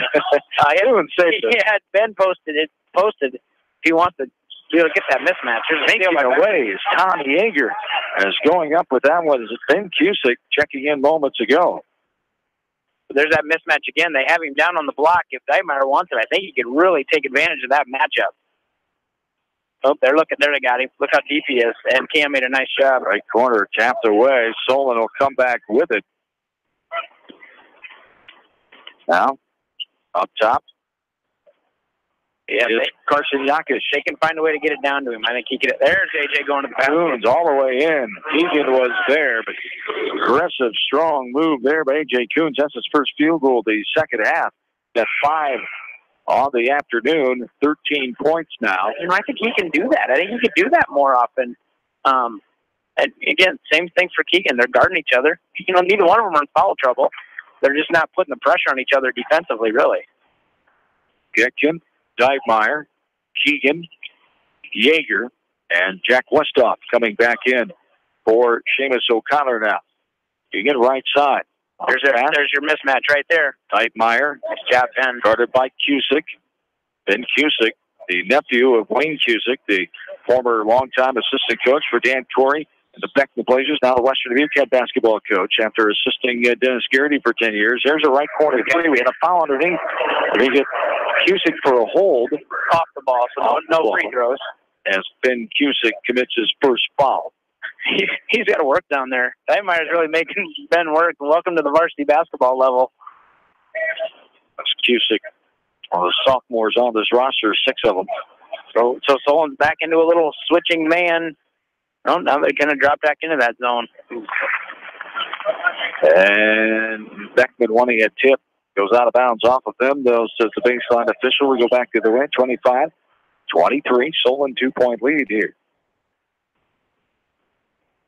had Ben posted. If he wants to be able to get that mismatch. Making away is Tom Yeager as going up with that one. Is Ben Cusick checking in moments ago. There's that mismatch again. They have him down on the block. If Deitmeyer wants it, I think he could really take advantage of that matchup. Oh, they're looking. There they got him. Look how deep he is. And Cam made a nice job. Right corner tapped away. Solon will come back with it. Now, up top. Yeah, Carson Yakish. They can find a way to get it down to him. I think he could. There's AJ going to the basket. Coons all the way in. Keegan was there, but aggressive, strong move there by AJ Coons. That's his first field goal of the second half. That's 5 on the afternoon. 13 points now. I think he can do that. I think he could do that more often. And again, same thing for Keegan. They're guarding each other. Neither one of them are in foul trouble. They're just not putting the pressure on each other defensively, really. Getkin, Deitmeyer, Keegan, Yeager, and Jack Westhoff coming back in for Seamus O'Connor now. Keegan right side. There's your mismatch right there. Deitmeyer. Nice job, Ben. Guarded by Cusick. Ben Cusick, the nephew of Wayne Cusick, the former longtime assistant coach for Dan Corey and the Beckman Blazers, now the Western Dubuque head basketball coach after assisting Dennis Garrity for 10 years. There's a right corner three. We had a foul underneath. We get Cusick for a hold. Off the ball, so no free throws. As Ben Cusick commits his first foul. He's got to work down there. Deitmeyer's really making Ben work. Welcome to the varsity basketball level. That's Cusick. Well, the sophomores on this roster, 6 of them. So Solon's back into a little switching man. Oh, now they're going to drop back into that zone. And Beckman wanting a tip. Goes out of bounds off of them. Those says the baseline official. We go back to the way. 25-23. Solon 2-point lead here.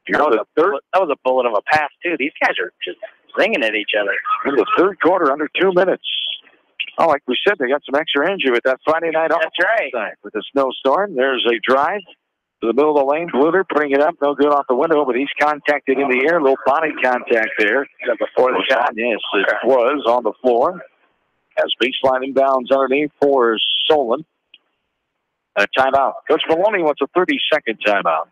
That was a bullet of a pass, too. These guys are just zinging at each other. In the third quarter, under 2 minutes. Oh, like we said, they got some extra energy with that Friday night off. That's right. With the snowstorm, there's a drive to the middle of the lane. Bluter putting it up. No good off the window, but he's contacted in the air. A little body contact there. Before the shot. Yes, it was on the floor. As baseline inbounds underneath for Solon. A timeout. Coach Maloney wants a 30-second timeout.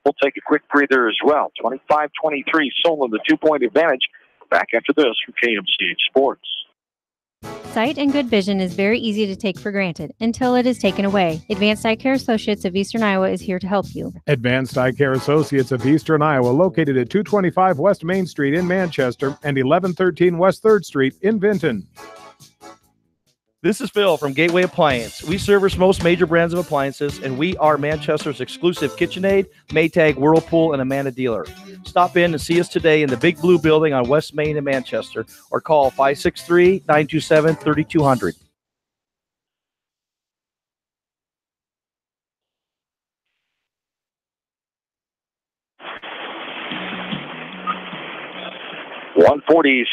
We'll take a quick breather as well. 25-23, Solon, the 2-point advantage. Back after this from KMCH Sports. Sight and good vision is very easy to take for granted until it is taken away. Advanced Eye Care Associates of Eastern Iowa is here to help you. Advanced Eye Care Associates of Eastern Iowa, located at 225 West Main Street in Manchester and 1113 West 3rd Street in Vinton. This is Phil from Gateway Appliance. We service most major brands of appliances, and we are Manchester's exclusive KitchenAid, Maytag, Whirlpool, and Amana dealer. Stop in and see us today in the Big Blue Building on West Main in Manchester, or call 563-927-3200. .146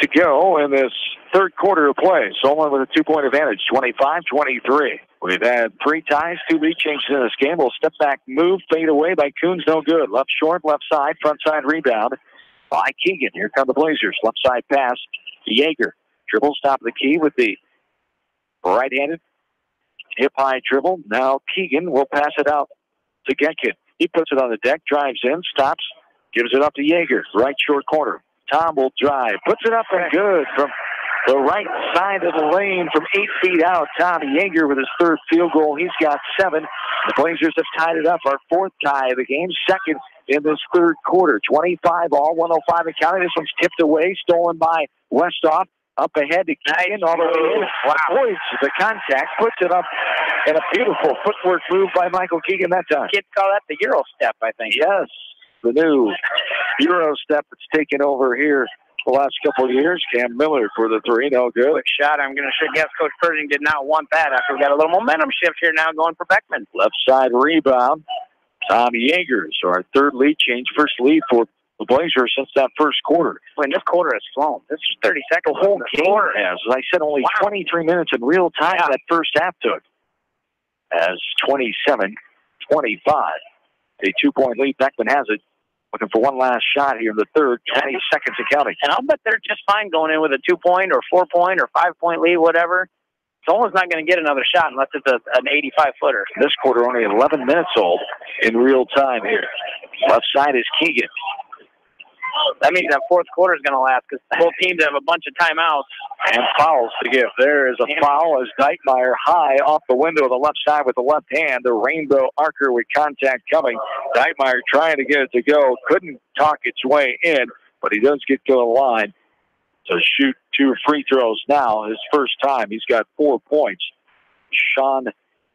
to go in this third quarter of play. Solon with a 2-point advantage, 25-23. We've had 3 ties, 2 lead changes in this game. We'll step back, move, fade away by Coons, no good. Left short, left side, front side rebound by Keegan. Here come the Blazers. Left side pass to Yeager. Dribbles, top of the key with the right-handed hip-high dribble. Now Keegan will pass it out to Getkin. He puts it on the deck, drives in, stops, gives it up to Yeager. Right short corner. Tom will drive, puts it up and good from the right side of the lane from 8 feet out. Tommy Yeager with his third field goal. He's got 7. The Blazers have tied it up. Our 4th tie of the game, second in this third quarter. 25 all, 105 and counting. This one's tipped away, stolen by Westhoff. Up ahead to Keegan, all the way in. Avoids the contact, puts it up in a beautiful footwork move by Michael Keegan that time. Kids call that the Euro step, I think. Yes, the new Euro step that's taken over here the last couple of years. Cam Miller for the three, no good. Quick shot. I'm going to guess Coach Pershing did not want that after we got a little momentum shift here now going for Beckman. Left side rebound. Tom Yeagers, our third lead change, first lead for the Blazers since that first quarter. When this quarter has flown. This is 30 seconds. The whole game has. As I said, only 23 minutes in real time that first half took. As 27-25. A 2-point lead. Beckman has it. Looking for one last shot here in the third. 20 seconds and counting. And I'll bet they're just fine going in with a 2-point or 4-point or 5-point lead, whatever. Someone's not going to get another shot unless it's an 85-footer. This quarter only 11 minutes old in real time here. Left side is Keegan. That means that fourth quarter is going to last because both teams have a bunch of timeouts. And fouls to give. There is a foul as Dykemeyer high off the window of the left side with the left hand. The rainbow archer with contact coming. Dykemeyer trying to get it to go. Couldn't talk its way in, but he does get to the line to shoot 2 free throws now. His first time. He's got 4 points. Sean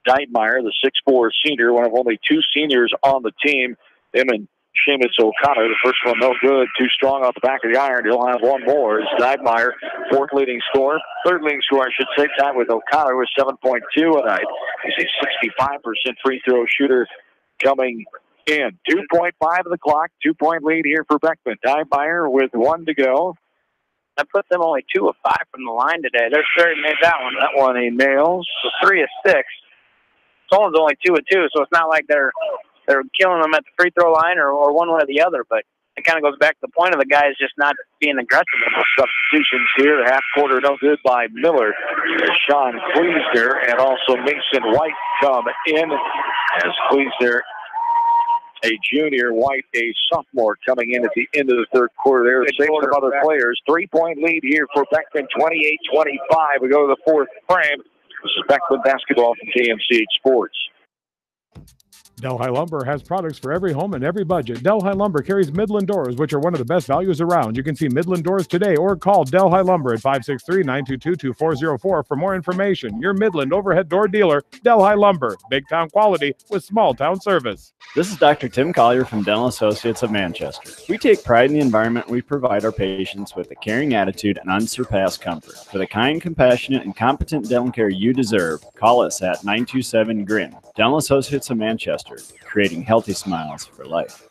Dykemeyer, the 6'4 senior, one of only 2 seniors on the team. Him and Seamus O'Connor, the first one no good, too strong off the back of the iron. He'll have one more. It's Dykemeyer, fourth leading scorer, third leading scorer, I should say, tied with O'Connor with 7.2 tonight. He's a 65% free throw shooter coming in. 2.5 of the clock, 2-point lead here for Beckman. Dykemeyer with 1 to go. That puts them only 2 of 5 from the line today. They're sure he made that one. That one he nails. So 3 of 6. Solon's only 2 of 2, so it's not like they're killing them at the free throw line or one way or the other, but it kind of goes back to the point of the guys just not being aggressive. Substitutions here. The half quarter no good by Miller. Sean Kleesner and also Mason White come in as Kleesner, a junior, White, a sophomore, coming in at the end of the third quarter there to save some other players. 3-point lead here for Beckman, 28-25. We go to the fourth frame. This is Beckman basketball from KMCH Sports. Delhi Lumber has products for every home and every budget. Delhi Lumber carries Midland doors, which are one of the best values around. You can see Midland doors today or call Delhi Lumber at 563-922-2404 for more information. Your Midland overhead door dealer, Delhi Lumber. Big town quality with small town service. This is Dr. Tim Collier from Dental Associates of Manchester. We take pride in the environment we provide our patients with a caring attitude and unsurpassed comfort. For the kind, compassionate, and competent dental care you deserve, call us at 927-GRIN. Dental Associates of Manchester, creating healthy smiles for life.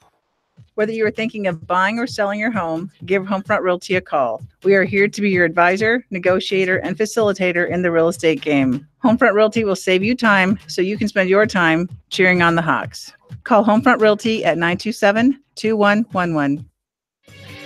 Whether you are thinking of buying or selling your home, give Homefront Realty a call. We are here to be your advisor, negotiator, and facilitator in the real estate game. Homefront Realty will save you time so you can spend your time cheering on the Hawks. Call Homefront Realty at 927-2111.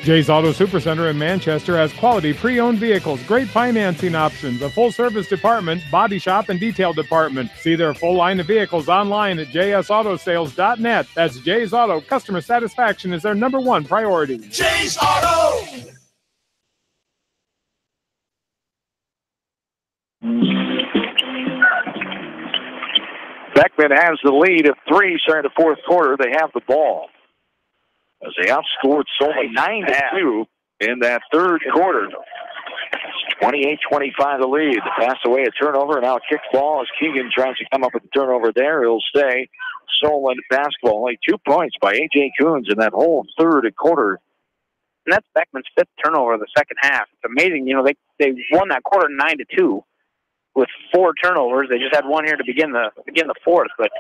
Jay's Auto Supercenter in Manchester has quality pre-owned vehicles, great financing options, a full-service department, body shop, and detail department. See their full line of vehicles online at jsautosales.net. That's Jay's Auto. Customer satisfaction is their #1 priority. Jay's Auto! Beckman has the lead of 3 starting the fourth quarter. They have the ball as they outscored Solon 9-2 in that third quarter. 28-25 the lead. The pass away, a turnover, and now a kick ball as Keegan tries to come up with the turnover there. He'll stay Solon basketball. Only 2 points by A.J. Coons in that whole third quarter. And that's Beckman's 5th turnover of the second half. It's amazing. You know, they won that quarter 9-2 with 4 turnovers. They just had one here to begin the fourth, but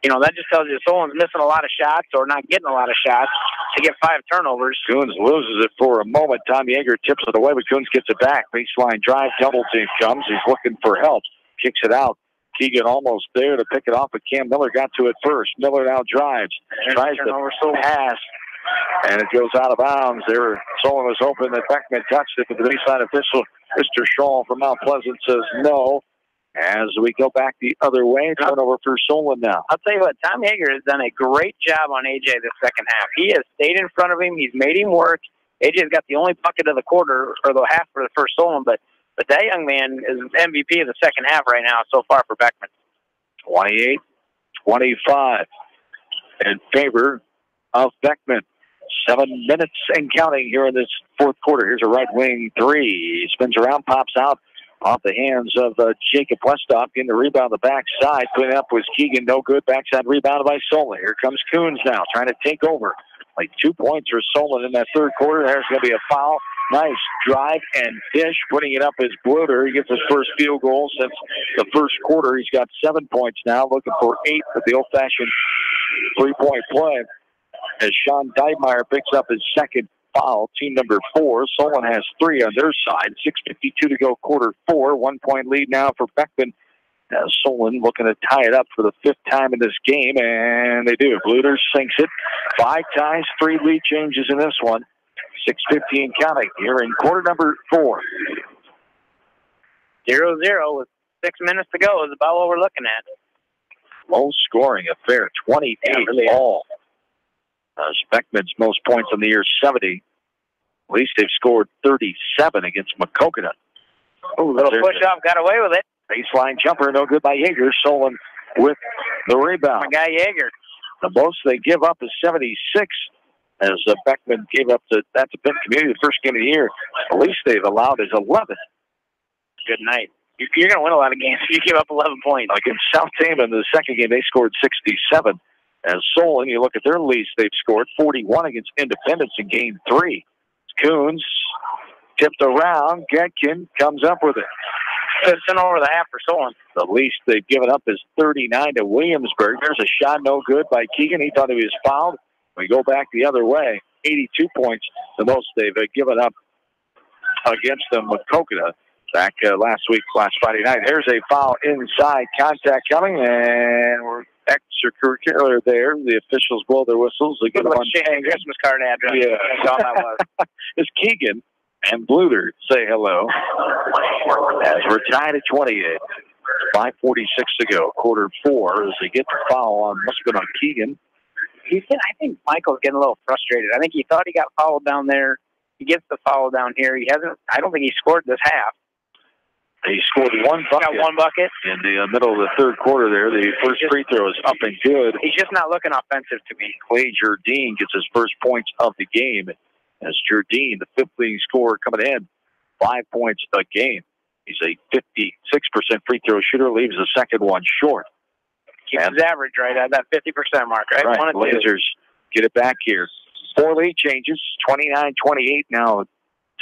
you know, that just tells you Solon's missing a lot of shots or not getting a lot of shots to get 5 turnovers. Coons loses it for a moment. Tom Yeager tips it away, but Coons gets it back. Baseline drive, double team comes. He's looking for help. Kicks it out. Keegan almost there to pick it off, but Cam Miller got to it first. Miller now drives. Tries to pass, and it goes out of bounds. There, Solon was hoping that Beckman touched it, but the baseline official, Mr. Shaw from Mount Pleasant, says no. As we go back the other way, turnover for Solon now. I'll tell you what, Tom Yeager has done a great job on AJ this second half. He has stayed in front of him. He's made him work. AJ's got the only bucket of the quarter, or the half for the first Solon, but that young man is MVP of the second half right now so far for Beckman. 28-25 in favor of Beckman. 7 minutes and counting here in this fourth quarter. Here's a right wing three. He spins around, pops out off the hands of Jacob Westhoff. Getting the rebound on the backside. Putting up was Keegan. No good. Backside rebounded by Solon. Here comes Coons now trying to take over. Like 2 points for Solon in that third quarter. There's going to be a foul. Nice drive and dish. Putting it up is Bluder. He gets his first field goal since the first quarter. He's got 7 points now. Looking for 8 with the old-fashioned three-point play. As Sean Deidmeyer picks up his second foul, team number 4. Solon has 3 on their side. 6:52 to go, quarter 4. 1 point lead now for Beckman. Solon looking to tie it up for the 5th time in this game, and they do. Bluder sinks it. 5 ties, 3 lead changes in this one. 6:15 counting here in quarter number 4. 0-0 with 6 minutes to go is about what we're looking at. Low scoring affair, 28 all. Beckman's most points on the year, 70. At least they've scored 37 against McCoconut. Oh, little push-off, got away with it. Baseline jumper, no good by Yeager. Solon with the rebound. My guy Yeager. The most they give up is 76, as Beckman gave up to Benton Community the first game of the year. The least they've allowed is 11. Good night. You're going to win a lot of games if you give up 11 points. Against South Tama in the second game, they scored 67. As Solon, you look at their least, they've scored 41 against Independence in game 3. Coons tipped around. Getkin comes up with it. Sent over the half for Solon. The least they've given up is 39 to Williamsburg. There's a shot no good by Keegan. He thought he was fouled. We go back the other way. 82 points, the most they've given up against them with Coconut. Back last Friday night. There's a foul inside. Contact coming, and we're extracurricular there. The officials blow their whistles. They get on Christmas card address. Yeah. That's all that was. It's Keegan and Bluder say hello. As we're tied at 28. 5:46 to go. Quarter 4 as they get the foul on. Must have been on Keegan. I think Michael's getting a little frustrated. I think he thought he got fouled down there. He gets the foul down here. He hasn't. I don't think he scored this half. He scored 1 bucket. Got 1 bucket In the middle of the third quarter there. The first free throw is up and good. He's just not looking offensive to me. Clay Jardine gets his first points of the game. As Jardine, the 5th leading scorer coming in, 5 points a game. He's a 56% free throw shooter, leaves the second one short. Keeps his average right at that 50% mark, right? Right. Blazers get it back here. 4 lead changes, 29-28 now.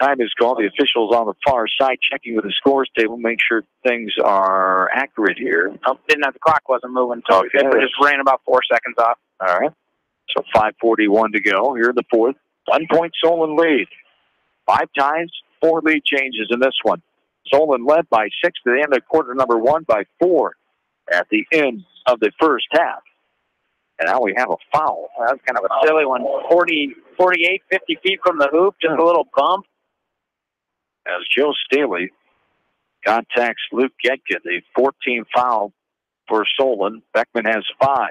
Time is called. The officials on the far side checking with the scores table, make sure things are accurate here. Didn't have the clock wasn't moving, so it just ran about 4 seconds off. All right. So 5:41 to go here in the fourth. 1 point Solon lead. 5 ties, 4 lead changes in this one. Solon led by 6 to the end of quarter number 1 by 4 at the end of the first half. And now we have a foul. Well, that's kind of a silly one. 48, 50 feet from the hoop, just a little bump. As Joe Staley contacts Luke Getkin, the 14th foul for Solon. Beckman has 5.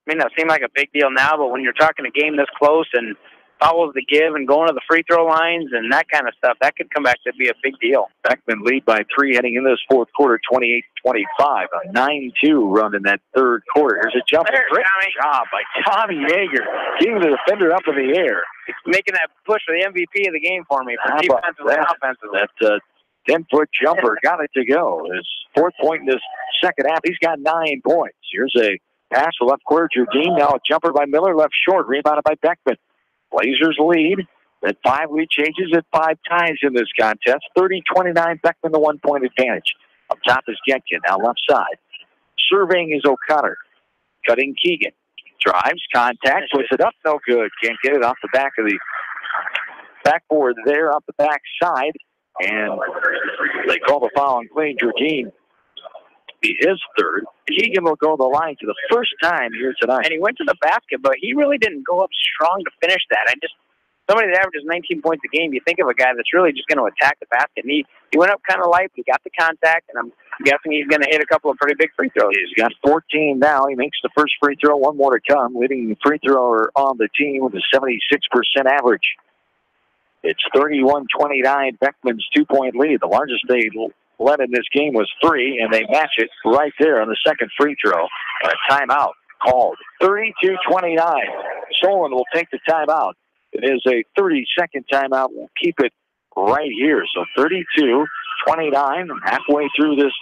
May not seem like a big deal now, but when you're talking a game this close and fouls the give and going to the free throw lines and that kind of stuff, that could come back to be a big deal. Beckman lead by 3 heading into this fourth quarter, 28-25. A 9-2 run in that third quarter. Here's a jump. Great job by Tommy Yeager. Getting the defender up in the air. Making that push for the MVP of the game for me, for defensive and offensive. That 10-foot jumper got it to go. His 4th point in this second half. He's got 9 points. Here's a pass to left quarter. Jardine, now a jumper by Miller, left short. Rebounded by Beckman. Blazers lead. At 5 lead changes at 5 ties in this contest. 30-29, Beckman the 1 point advantage. Up top is Getkin, now left side. Surveying is O'Connor. Cutting Keegan. Drives, contact, puts it up, no good. Can't get it off the back of the backboard there, off the back side. And they call the foul on Clay Jardine. Be his 3rd. Keegan will go to the line for the first time here tonight. And he went to the basket, but he really didn't go up strong to finish that. Somebody that averages 19 points a game, you think of a guy that's really just going to attack the basket. And he went up kind of light, he got the contact, and I'm guessing he's going to hit a couple of pretty big free throws. He's got 14 now. He makes the first free throw, 1 more to come. Leading free thrower on the team with a 76% average. It's 31-29, Beckman's 2-point lead. The largest they led in this game was 3, and they match it right there on the second free throw. A timeout called. 32-29. Solon will take the timeout. It is a 30-second timeout. We'll keep it right here. So 32-29, halfway through this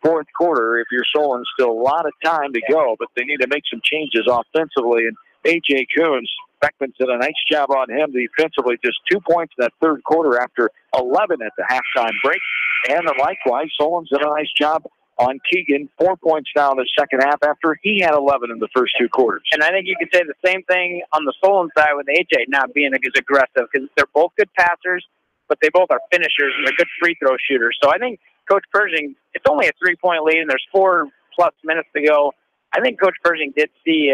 fourth quarter. If you're Solon, still a lot of time to go, but they need to make some changes offensively. And A.J. Coons, Beckman did a nice job on him defensively. Just 2 points in that third quarter after 11 at the halftime break. And likewise, Solon's did a nice job on Keegan. 4 points now in the second half after he had 11 in the first two quarters. And I think you could say the same thing on the Solon side with A.J. not being as aggressive, because they're both good passers, but they both are finishers and they're good free throw shooters. So I think Coach Pershing, it's only a 3-point lead and there's 4+ minutes to go. I think Coach Pershing did see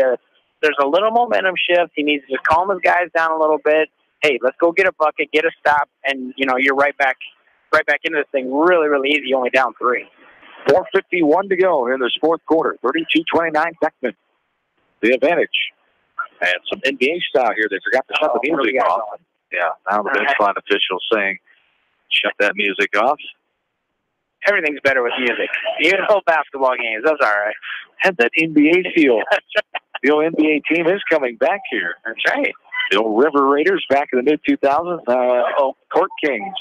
there's a little momentum shift. He needs to calm his guys down a little bit. Hey, let's go get a bucket, get a stop, and you're right back into this thing really, really easy, only down 3. 4:51 to go in this fourth quarter. 32-29, Beckman. The advantage. And some NBA style here. They forgot to shut the music off. Yeah, now the benchline official saying, shut that music off. Everything's better with music. Even whole basketball games, that's all right. Had that NBA feel. The old NBA team is coming back here. That's right. The old River Raiders back in the mid-2000s. Court Kings.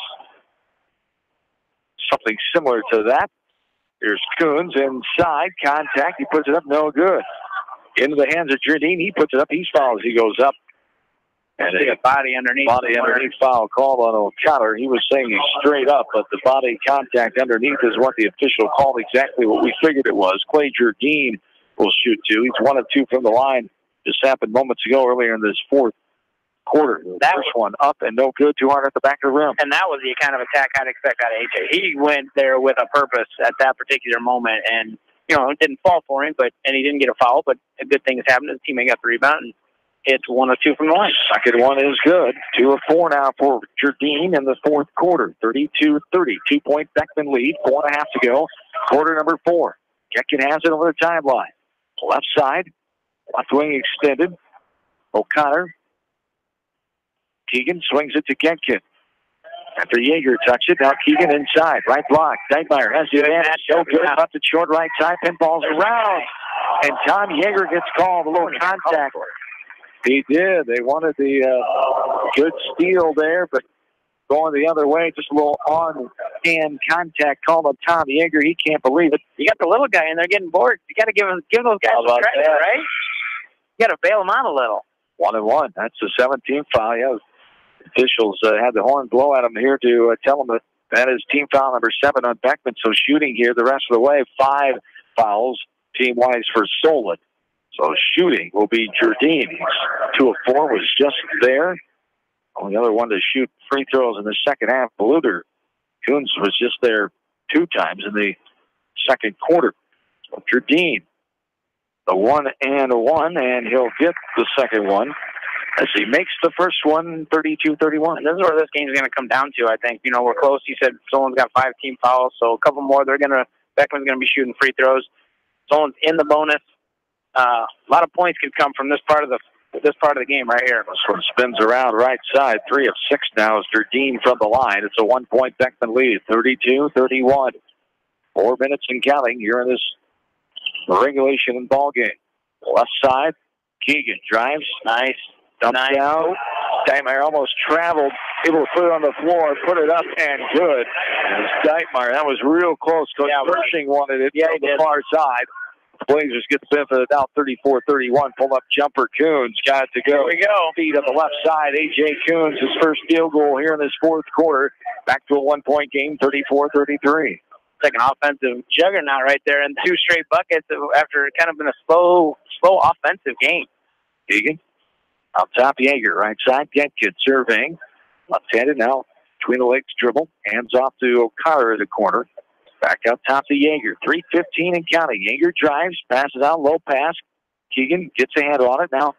Something similar to that. Here's Coons inside. Contact. He puts it up. No good. Into the hands of Jardine. He puts it up. He fouls. He goes up. And a body underneath. Body underneath foul called on O'Connor. He was saying he's straight up, but the body contact underneath is what the official called exactly what we figured it was. Clay Jardine will shoot 2. He's 1 of 2 from the line. Just happened moments ago earlier in this fourth quarter. That first one up and no good, too hard at the back of the rim. And that was the kind of attack I'd expect out of AJ. He went there with a purpose at that particular moment, and it didn't fall for him, and he didn't get a foul, but a good thing has happened. His teammate got the rebound, and it's 1 of 2 from the line. Second one is good. 2 of 4 now for Jardine in the fourth quarter. 32-30. 2-point Beckman lead. 4.5 to go. Quarter number 4. Getkin has it over the timeline. Left side. Left wing extended. O'Connor. Keegan swings it to Getkin. After Yeager touched it, now Keegan inside. Right block. Deitmeyer has the advantage. So good. Up the short right side. Pinballs around. And Tom Yeager gets called. A little contact. He did. They wanted the good steal there, but going the other way, just a little on-hand contact called on Tom Yeager. He can't believe it. You got the little guy in there getting bored. You got to give those guys some credit, right? You got to bail them out a little. 1-1. That's the 17th foul. Yeah, officials had the horn blow at him here to tell him that is team foul number 7 on Beckman. So shooting here the rest of the way, 5 fouls team-wise for Solon. So shooting will be Jardine. 2 of 4 was just there. Only other one to shoot free throws in the second half. Bluder. Coons was just there 2 times in the second quarter. So Jardine, the 1-1, and he'll get the second one as he makes the first one 32-31. And this is where this game is going to come down to, I think. We're close. You said Solon's got 5 team fouls, so a couple more. Beckman's going to be shooting free throws. Solon's in the bonus. A lot of points can come from this part of the game right here. This one spins around right side. 3 of 6 now is Jardine from the line. It's a 1-point Beckman lead, 32-31. 4 minutes and counting here in this regulation and ball game. Left side, Keegan drives. Nice. Dumps down. Deitmeyer almost traveled, able to put it on the floor, put it up, and good. Deitmeyer, that was real close. Coach Pershing wanted it from the far side. Blazers get the benefit of the doubt, 34-31. Pull up jumper. Coons got it to go. Here we go. Feed on the left side. A.J. Coons, his first field goal here in this fourth quarter. Back to a 1-point game, 34-33. It's like an offensive juggernaut right there, and 2 straight buckets after kind of been a slow offensive game. Keegan, out top, Yeager, right side. Getkin surveying. Left-handed now. Between the legs dribble. Hands off to O'Connor in the corner. Back up top to Yeager. 3:15 and counting. Yeager drives, passes out, low pass. Keegan gets a hand on it now.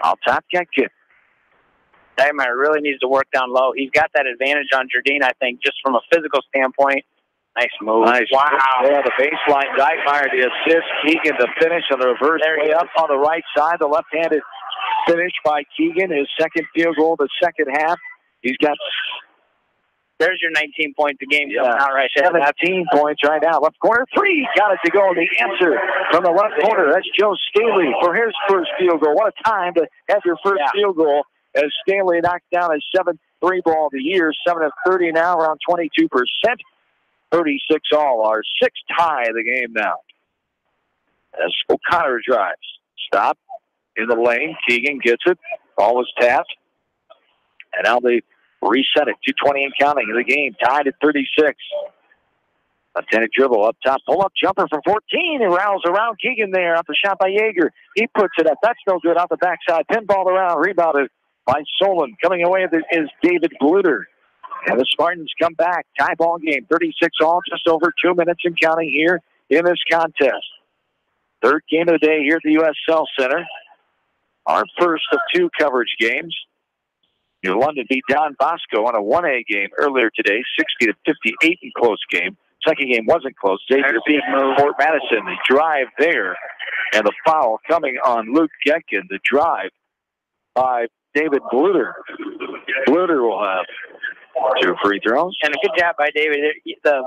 Out top, Getkin. Deitmeyer really needs to work down low. He's got that advantage on Jardine, I think, just from a physical standpoint. Nice move. Nice. Wow. Yeah, the baseline. Deitmeyer the assist. Keegan the finish on the reverse way up on the right side. The left-handed finish by Keegan. His second field goal of the second half. He's got... There's your 19 points a game coming out right there. 17 points right now. Left corner, 3. Got it to go. The answer from the left corner. That's Joe Staley for his first field goal. What a time to have your first field goal as Stanley knocked down a 7-3 ball of the year. 7 of 30 now, around 22%. 36 all, our sixth tie of the game now. As O'Connor drives. Stop in the lane. Keegan gets it. Ball was tapped. And now they reset it. 2:20 and counting in the game. Tied at 36. Left-handed dribble up top. Pull-up jumper from 14. It rattles around Keegan there. Off the shot by Yeager. He puts it up. That's no good. Off the backside. Pinballed around. Rebounded by Solon. Coming away with it is David Bluter. And the Spartans come back. Tie ball game. 36 all. Just over 2 minutes and counting here in this contest. Third game of the day here at the U.S. Cell Center. Our first of two coverage games. New London beat Don Bosco on a 1A game earlier today, 60-58 in close game. Second game wasn't close. Xavier beat Fort Madison. The drive there, and the foul coming on Luke Getkin. The drive by David Bluter. Bluter will have 2 free throws. And a good job by David. The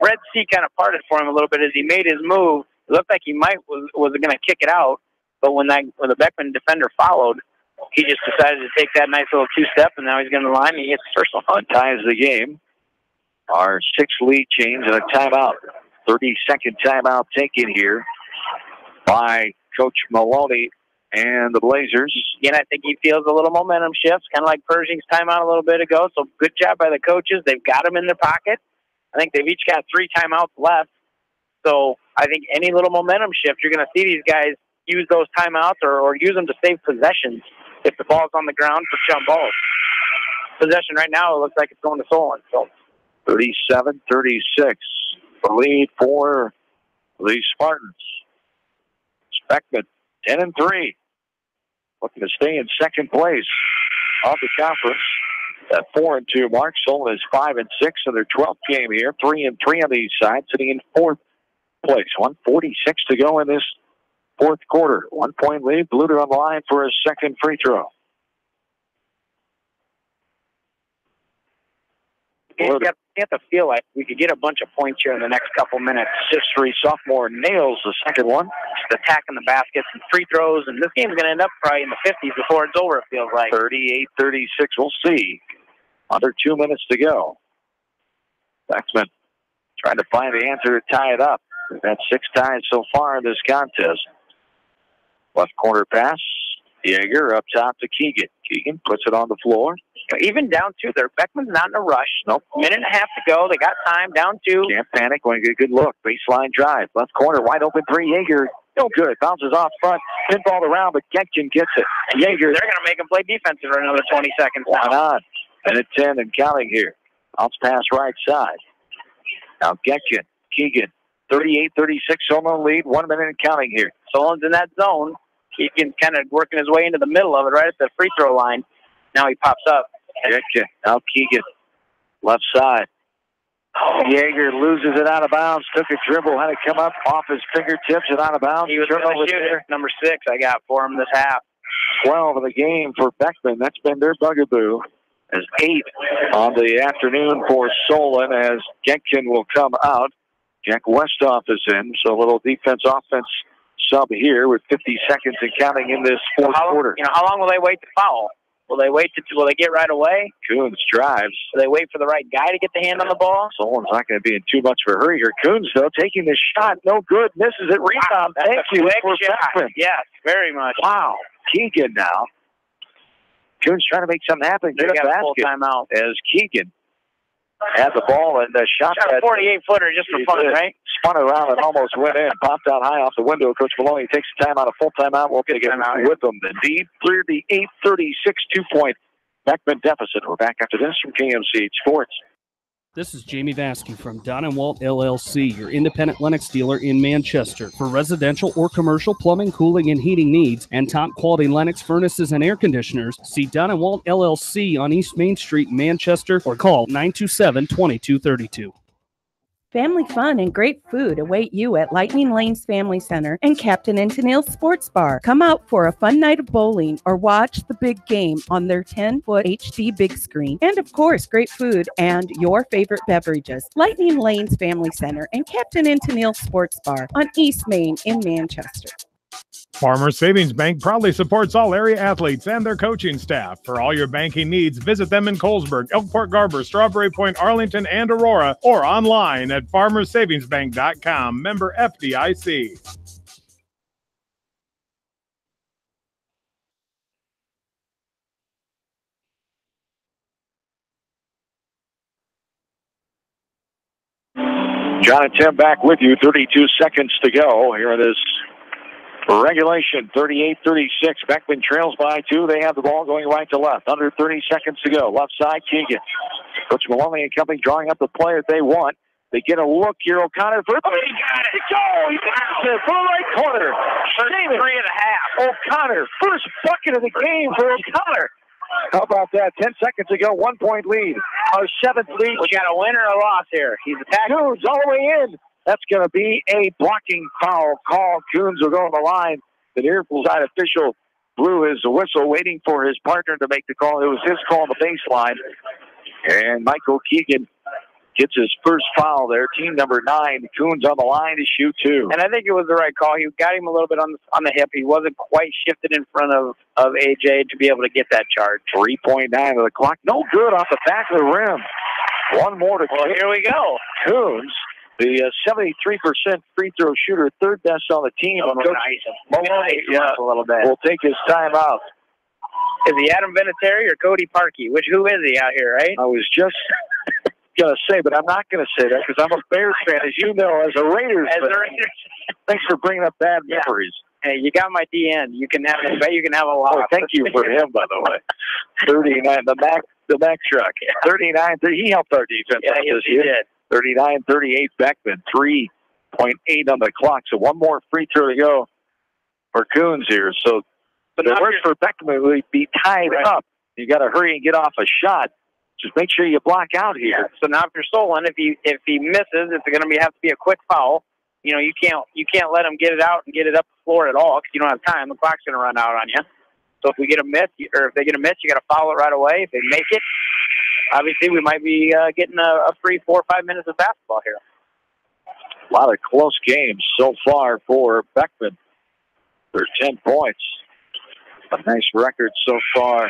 Red Sea kind of parted for him a little bit as he made his move. It looked like he was going to kick it out, but when the Beckman defender followed, he just decided to take that nice little 2-step, and now he's going to line, and he hits the first one. Ties the game. Our 6 lead change and a timeout. 30-second timeout taken here by Coach Maloney and the Blazers. Again, I think he feels a little momentum shift, kind of like Pershing's timeout a little bit ago. So good job by the coaches. They've got them in their pocket. I think they've each got 3 timeouts left. So I think any little momentum shift, you're going to see these guys use those timeouts or use them to save possessions if the ball's on the ground for jump balls. Possession right now, it looks like it's going to Solon. So 37-36. The lead for the Spartans. Beckman, 10-3. Looking to stay in second place of the conference. At 4-2 mark. Solon is 5-6 in their 12th game here. 3-3 on the east side, sitting in fourth place. 1:46 to go in this fourth quarter. 1 point lead. Bluter on the line for his second free throw. You have to feel like we could get a bunch of points here in the next couple minutes. 6'3" sophomore nails the second one. Just attacking the baskets and free throws, and this game's going to end up probably in the 50s before it's over, it feels like. 38-36. We'll see. Under 2 minutes to go. Beckman trying to find the answer to tie it up. We've had 6 ties so far in this contest. Left corner pass. Yeager up top to Keegan. Keegan puts it on the floor. Even down 2 there. Beckman's not in a rush. Nope. Minute and a half to go. They got time. Down 2. Can't panic. Going to get a good look. Baseline drive. Left corner. Wide open 3. Yeager. No good. Bounces off front. Pinballed around, but Getkin gets it. And Yeager. They're going to make him play defense for another 20 seconds. Why not? Minute 10 and counting here. Bounce pass right side. Now Getkin. Keegan. 38-36. Solon lead. 1 minute and counting here. Solon's in that zone. Keegan's kind of working his way into the middle of it, right at the free throw line. Now he pops up. Getkin. Now Keegan. Left side. Yeager loses it out of bounds. Took a dribble. Had it come up off his fingertips and out of bounds. He was going to shoot it. Number 6 I got for him this half. 12 of the game for Beckman. That's been their bugaboo. As 8 on the afternoon for Solon as Getkin will come out. Jack Westhoff is in, so a little defense-offense sub here with 50 seconds and counting in this fourth quarter. How long will they wait to foul? Will they get right away? Coons drives. Will they wait for the right guy to get the hand on the ball? Solon's not going to be in too much of a hurry here. Coons, though, taking the shot. No good. Misses it. Rebound. Wow, Thank you for Beckman. Yes, very much. Wow. Keegan now. Coons trying to make something happen. They got a full timeout. As Keegan had the ball and the shot a 48-footer just for fun, right? Spun around and almost went in. Popped out high off the window. Coach Maloney takes the timeout, a full timeout. We'll get with them. The lead, 38-36, 2-point Beckman deficit. We're back after this from KMC Sports. This is Jamie Vasky from Don & Walt LLC, your independent Lennox dealer in Manchester. For residential or commercial plumbing, cooling, and heating needs, and top-quality Lennox furnaces and air conditioners, see Don & Walt LLC on East Main Street, Manchester, or call 927-2232. Family fun and great food await you at Lightning Lanes Family Center and Captain and Tennille's Sports Bar. Come out for a fun night of bowling or watch the big game on their 10-foot HD big screen. And of course, great food and your favorite beverages. Lightning Lanes Family Center and Captain and Tennille's Sports Bar on East Main in Manchester. Farmers Savings Bank proudly supports all area athletes and their coaching staff. For all your banking needs, visit them in Colesburg, Elkport Garber, Strawberry Point, Arlington, and Aurora, or online at farmersavingsbank.com. Member FDIC. John and Tim back with you. 32 seconds to go here in this regulation. 38-36. Beckman trails by 2. They have the ball going right to left. Under 30 seconds to go. Left side, Keegan. Coach Maloney and company drawing up the play that they want. They get a look here. O'Connor for he got it. Go! He got it for the right corner. 3.5. O'Connor, first bucket of the game for O'Connor. How about that? 10 seconds ago, 1 point lead. Our 7th lead. We got a win or a loss here. He's attacking. Coons all the way in. That's going to be a blocking foul call. Coons will go on the line. The near side official blew his whistle, waiting for his partner to make the call. It was his call on the baseline. And Michael Keegan gets his first foul there. Team number 9. Coons on the line to shoot 2. And I think it was the right call. He got him a little bit on the hip. He wasn't quite shifted in front of AJ to be able to get that charge. 3.9 of the clock. No good off the back of the rim. One more to Well, here we go. Coons, the 73% free throw shooter, third best on the team. Maloney, a little bit. Will take his time out. Is he Adam Vinatieri or Cody Parkey? Who is he out here, right? I was just going to say, but I'm not going to say that because I'm a Bears fan, as you know, as a Raiders fan. Thanks for bringing up bad memories. Hey, you got my DN. You can have a lot. Oh, thank you for him, by the way. 39, the Mack truck. 39, he helped our defense. Yeah, he did. 39-38 Beckman, 3.8 on the clock. So one more free throw to go for Coons here. So the worst for Beckman would be tied up. You got to hurry and get off a shot. Just make sure you block out here. Yeah. So now if you're Solon, if he misses, it's going to have to be a quick foul. You know, you can't let him get it out and get it up the floor at all because you don't have time. The clock's going to run out on you. So if we get a miss, or if they get a miss, you got to foul it right away. If they make it, obviously we might be getting a free 4 or 5 minutes of basketball here. A lot of close games so far for Beckman. They're 10 points. A nice record so far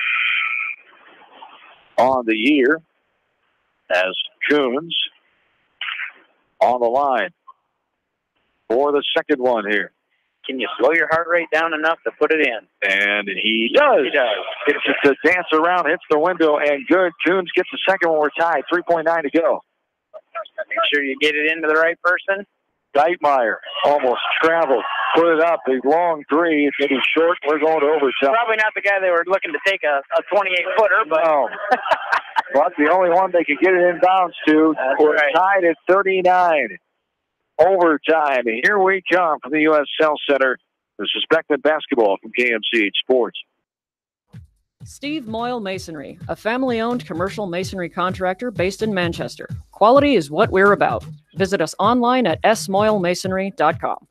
on the year as Coons on the line for the second one here. Can you slow your heart rate down enough to put it in? And he does. It's just a dance around, hits the window, and good. Coons gets the second one. We're tied. 3.9 to go. Make sure you get it into the right person. Deitmeyer almost traveled. Put it up. A long three. It's going to be short. We're going to overtime. Probably not the guy they were looking to take a 28-footer, but... No. But the only one they could get it inbounds to. We're tied at 39. Overtime. Here we come from the U.S. Cell Center. This is Beckman basketball from KMCH Sports. Steve Moyle Masonry, a family-owned commercial masonry contractor based in Manchester. Quality is what we're about. Visit us online at smoylemasonry.com.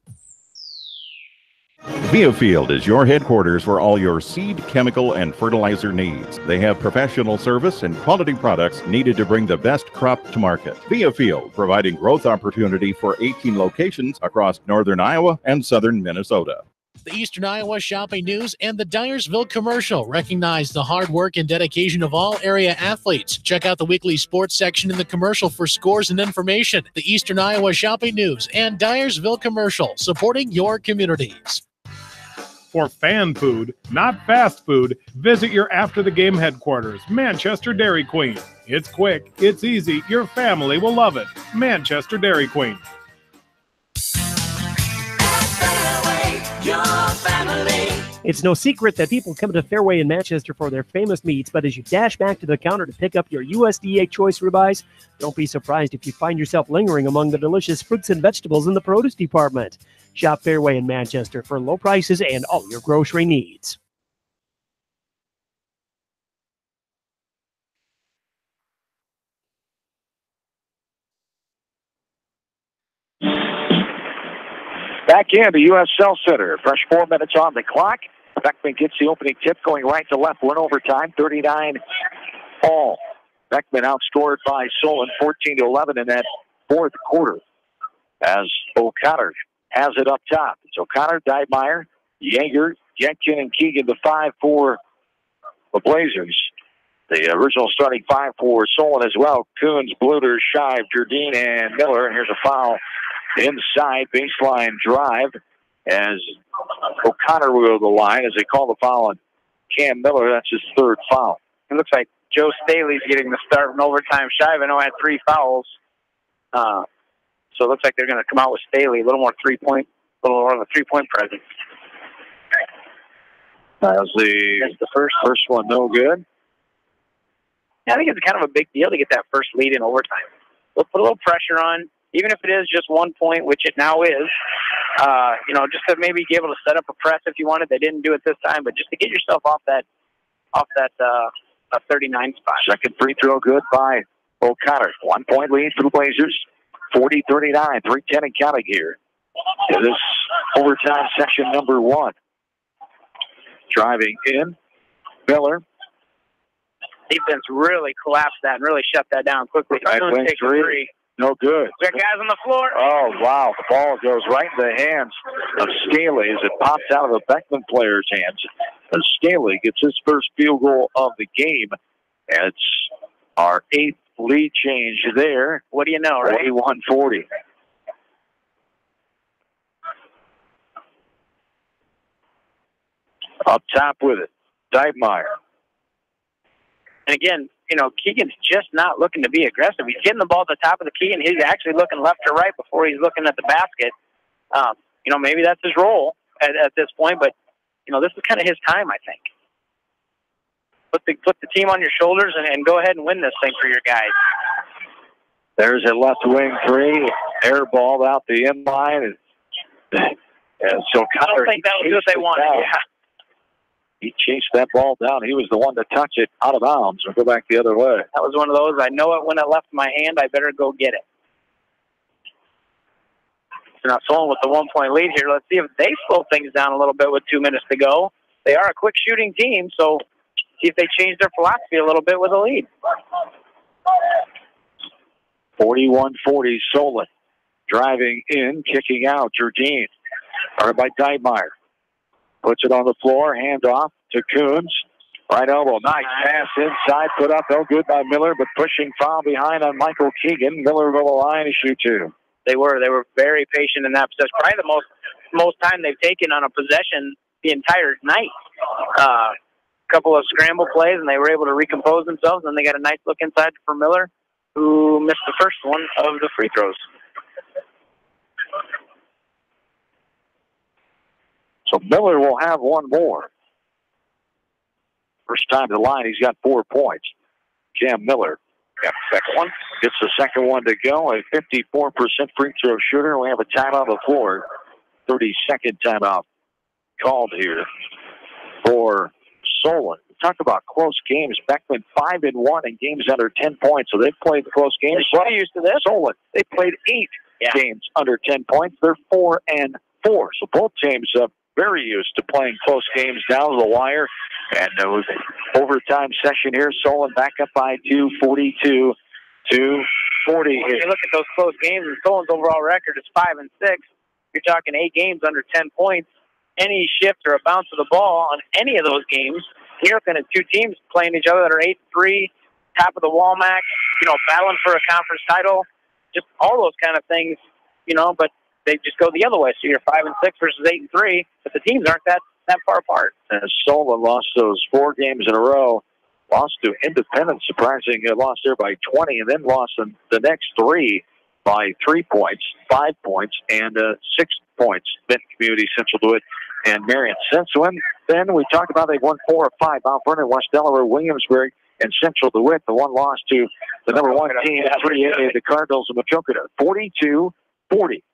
Viafield is your headquarters for all your seed, chemical, and fertilizer needs. They have professional service and quality products needed to bring the best crop to market. Viafield, providing growth opportunity for 18 locations across northern Iowa and southern Minnesota. The Eastern Iowa Shopping News and the Dyersville Commercial recognize the hard work and dedication of all area athletes. Check out the weekly sports section in the commercial for scores and information. The Eastern Iowa Shopping News and Dyersville Commercial, supporting your communities. For fan food, not fast food, visit your after-the-game headquarters, Manchester Dairy Queen. It's quick, it's easy, your family will love it. Manchester Dairy Queen. It's no secret that people come to Fairway in Manchester for their famous meats, but as you dash back to the counter to pick up your USDA choice ribeyes, don't be surprised if you find yourself lingering among the delicious fruits and vegetables in the produce department. Shop Fairway in Manchester for low prices and all your grocery needs. Back in the U.S. Cell Center. Fresh 4 minutes on the clock. Beckman gets the opening tip going right to left. We're in overtime. 39 all. Beckman outscored by Solon 14-11 in that fourth quarter as O'Connor has it up top. It's O'Connor, Deitmeyer, Yeager, Getkin, and Keegan, the 5 for the Blazers. The original starting 5 for Solon as well. Coons, Bluter, Shive, Jardine, and Miller. And here's a foul inside baseline drive as O'Connor will go to the line as they call the foul on Cam Miller. That's his 3rd foul. It looks like Joe Staley's getting the start in overtime. Shive, I know, had 3 fouls. So it looks like they're going to come out with Staley, a little more of a 3-point presence. That was the first one, no good. Yeah, I think it's kind of a big deal to get that first lead in overtime. We'll put a little pressure on, even if it is just 1 point, which it now is. Just to maybe be able to set up a press if you wanted. They didn't do it this time, but just to get yourself off that 39 spot. Second free throw good by O'Connor. 1 point lead for the Blazers. 40-39, 3:10 and counting here. In this overtime section number 1. Driving in, Miller. Defense really collapsed that and really shut that down quickly. Right wing three. No good. We got guys on the floor. Oh, wow. The ball goes right in the hands of Staley as it pops out of the Beckman player's hands. And Staley gets his first field goal of the game. And it's our 8th lead change there. What do you know, right? 41-40. Up top with it, Dybemeyer. And again, Keegan's just not looking to be aggressive. He's getting the ball at the top of the key, and he's actually looking left to right before he's looking at the basket. Maybe that's his role at this point, but, this is kind of his time, I think. Put the team on your shoulders and go ahead and win this thing for your guys. There's a left wing 3, airballed out the end line. And so I don't think that was what they wanted. Yeah. He chased that ball down. He was the one to touch it out of bounds or go back the other way. That was one of those, I know it when it left my hand, I better go get it. So now Solon with the 1 point lead here. Let's see if they slow things down a little bit with 2 minutes to go. They are a quick shooting team, so see if they change their philosophy a little bit with a lead. 41-40, Solon. Driving in, kicking out, Jardine. Guarded by Dybemeyer. Puts it on the floor, hand off to Coons. Right elbow, nice pass inside, put up, no good by Miller, but pushing foul behind on Michael Keegan. Miller will go to the line to shoot 2. They were very patient in that possession. Probably the most time they've taken on a possession the entire night. Couple of scramble plays, and they were able to recompose themselves, and they got a nice look inside for Miller, who missed the first one of the free throws. So Miller will have one more. First time to the line, he's got 4 points. Cam Miller got the second one. Gets the second one to go. A 54% free throw shooter. We have a timeout on the floor. 32nd timeout called here for Solon. Talk about close games. Beckman 5-1 in games under 10 points. So they've played close games. They're used to this. Solon, they played 8 games under 10 points. They're 4-4. So both teams very used to playing close games down to the wire. And it was an overtime session here. Solon back up by 2, 42-40 here. You look at those close games, and Solon's overall record is 5-6. You're talking 8 games under 10 points. Any shift or a bounce of the ball on any of those games, you're looking at 2 teams playing each other that are 8-3, top of the wall max, battling for a conference title, just all those kind of things, but they just go the other way. So you're 5-6 versus 8-3, but the teams aren't that far apart. And Solon lost those 4 games in a row, lost to Independence, surprising, lost there by 20, and then lost the next 3 by 3 points, 5 points, and 6 points. Benton Community, Central DeWitt, and Marion. Since then we talked about they won 4 of 5. Mount Vernon, West Delaware, Williamsburg, and Central DeWitt. The one lost to the number 1 team, the Cardinals of Maquoketa. 42-40,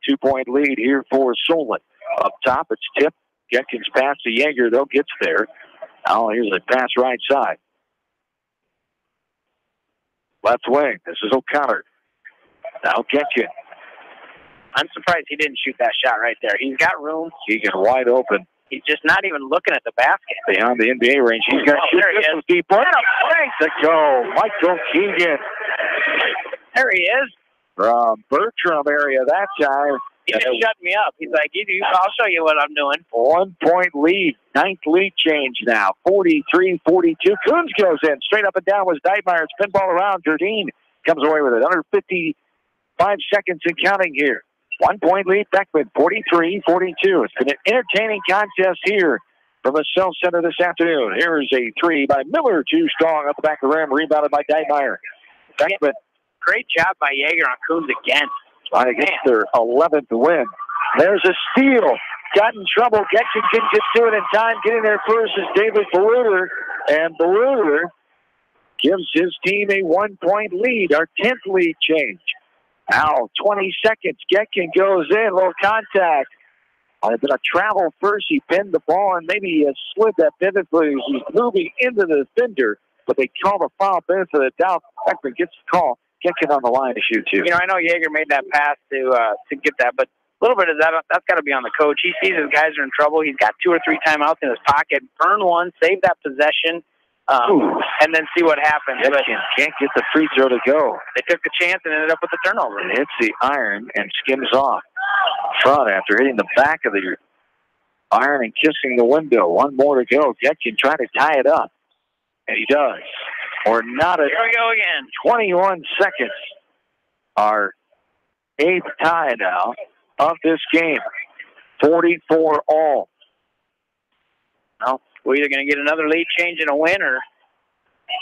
2-point lead here for Solon. Up top, it's Tip. Jenkins pass to Yeager, though, gets there. Now here's a pass right side. Left wing, this is O'Connor. Now Getkin. I'm surprised he didn't shoot that shot right there. He's got room. Keegan wide open. He's just not even looking at the basket. Beyond the NBA range. He's got to shoot this deep. What a place to go. Michael Keegan. There he is. From Bertram area that time. He just shut me up. He's like, I'll show you what I'm doing. 1 point lead. 9th lead change now. 43-42. Coons goes in. Straight up and down was Deitmeyer. Spinball around. Jardine comes away with it. Under 55 seconds and counting here. 1 point lead. Beckman, 43-42. It's been an entertaining contest here from the Cell Center this afternoon. Here's a three by Miller. Too strong up the back of the rim. Rebounded by Deitmeyer. Beckman. Great job by Yeager on Coons again. Trying to get their 11th win. There's a steal. Got in trouble. Getkin couldn't get to it in time. Getting there first is David Baluter. And Baluter gives his team a 1 point lead. Our 10th lead change. Now 20 seconds. Getkin goes in. Little contact. It's been a travel first. He pinned the ball and maybe he slid that pivot, but he's moving into the defender. But they call the foul benefit of the doubt. Beckman gets the call. Getkin on the line to shoot two. I know Yeager made that pass to get that, but a little bit of that's got to be on the coach. He sees his guys are in trouble. He's got 2 or 3 timeouts in his pocket. Burn one, save that possession, and then see what happens. Getkin can't get the free throw to go. They took a chance and ended up with the turnover. It hits the iron and skims off front after hitting the back of the iron and kissing the window. 1 more to go. Getkin trying to tie it up, and he does. Or not at Here we go again. 21 seconds. Our 8th tie now of this game. 44 all. Well, we're either going to get another lead change and a win, or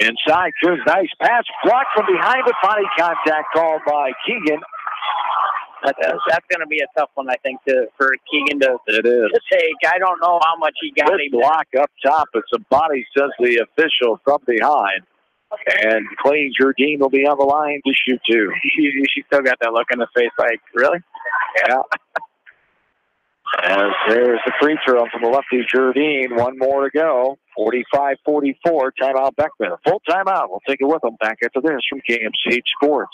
inside, good, nice pass, blocked from behind the body contact called by Keegan. That's going to be a tough one, I think, for Keegan to take. I don't know how much he got. Good block up top, but some body, says the official from behind. And Clay Jardine will be on the line to shoot two. She still got that look in the face like, really? Yeah. As there's the free throw from the lefty Jardine. 1 more to go. 45-44. Timeout Beckman. A full timeout. We'll take it with them back after this from KMCH Sports.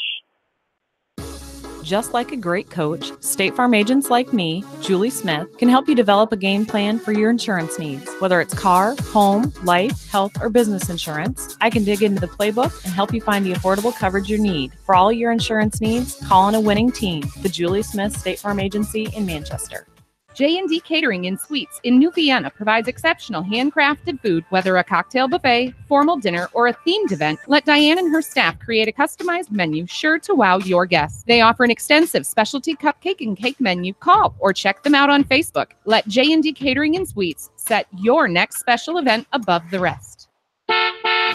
Just like a great coach, State Farm agents like me, Julie Smith, can help you develop a game plan for your insurance needs. Whether it's car, home, life, health, or business insurance, I can dig into the playbook and help you find the affordable coverage you need. For all your insurance needs, call on a winning team. The Julie Smith State Farm Agency in Manchester. J&D Catering and Suites in New Vienna provides exceptional handcrafted food, whether a cocktail buffet, formal dinner, or a themed event. Let Diane and her staff create a customized menu sure to wow your guests. They offer an extensive specialty cupcake and cake menu. Call or check them out on Facebook. Let J&D Catering and Suites set your next special event above the rest.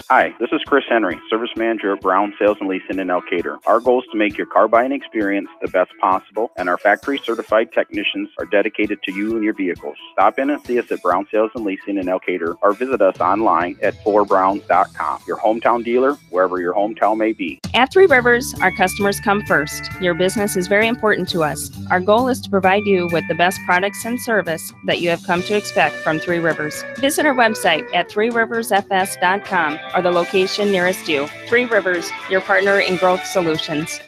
Hi, this is Chris Henry, Service Manager at Brown Sales and Leasing in Elkader. Our goal is to make your car buying experience the best possible, and our factory-certified technicians are dedicated to you and your vehicles. Stop in and see us at Brown Sales and Leasing in Elkader, or visit us online at FullerBrown.com. Your hometown dealer, wherever your hometown may be. At Three Rivers, our customers come first. Your business is very important to us. Our goal is to provide you with the best products and service that you have come to expect from Three Rivers. Visit our website at threeriversfs.com or the location nearest you. Three Rivers, your partner in growth solutions.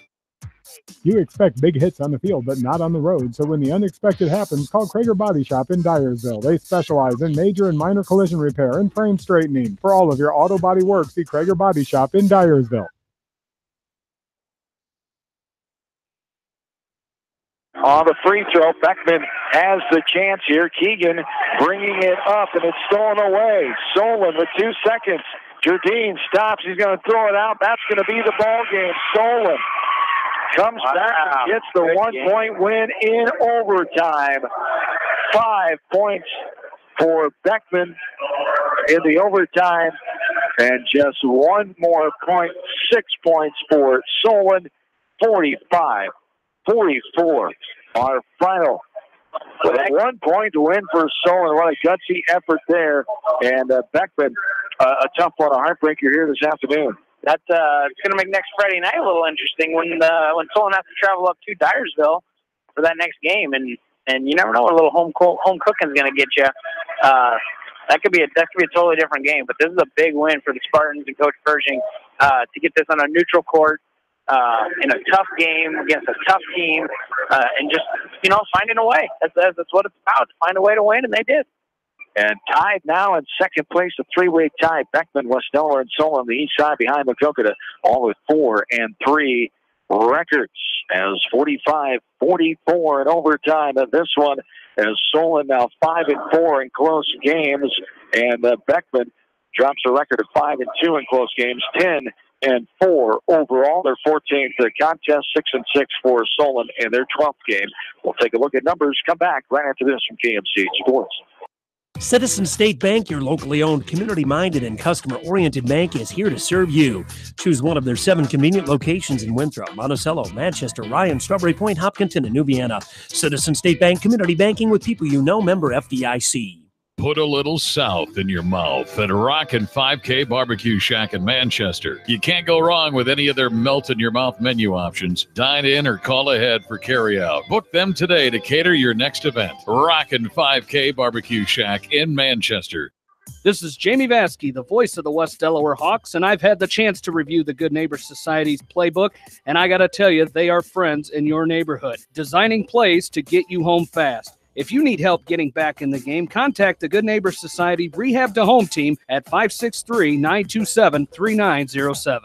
You expect big hits on the field, but not on the road. So when the unexpected happens, call Krager Body Shop in Dyersville. They specialize in major and minor collision repair and frame straightening. For all of your auto body work, see Krager Body Shop in Dyersville. On the free throw, Beckman has the chance here. Keegan bringing it up, and it's stolen away. Solon with 2 seconds. Jardine stops. He's going to throw it out. That's going to be the ball game. Solon comes back and gets the 1 point win in overtime. 5 points for Beckman in the overtime, and just 1 more point. 6 points for Solon. 45-44. Our final. With a 1 point win for Solon. What a gutsy effort there. And Beckman, a tough one, a heartbreaker here this afternoon. That's it's going to make next Friday night a little interesting when Solon has to travel up to Dyersville for that next game, and you never know what a little home cooking is going to get you. That could be a totally different game, but this is a big win for the Spartans and Coach Pershing to get this on a neutral court in a tough game against a tough team, and just finding a way. That's what it's about. Find a way to win, and they did. And tied now in second place, a three-way tie. Beckman, West Delaware, and Solon on the east side behind Macokota, all with 4 and 3. records as 45-44 in overtime in this one, as Solon now 5-4 in close games, and Beckman drops a record of 5-2 in close games, 10-4 overall. Their 14th contest, 6-6 for Solon in their 12th game. We'll take a look at numbers, come back right after this from KMC Sports. Citizen State Bank, your locally owned, community-minded, and customer-oriented bank, is here to serve you. Choose one of their 7 convenient locations in Winthrop, Monticello, Manchester, Ryan, Strawberry Point, Hopkinton, and New Vienna. Citizen State Bank, community banking with people you know, member FDIC. Put a little south in your mouth at Rockin' 5K Barbecue Shack in Manchester. You can't go wrong with any of their melt-in-your-mouth menu options. Dine in or call ahead for carry-out. Book them today to cater your next event. Rockin' 5K Barbecue Shack in Manchester. This is Jamie Vaskey, the voice of the West Delaware Hawks, and I've had the chance to review the Good Neighbor Society's playbook, and I got to tell you, they are friends in your neighborhood, designing plays to get you home fast. If you need help getting back in the game, contact the Good Neighbor Society Rehab to Home team at 563-927-3907.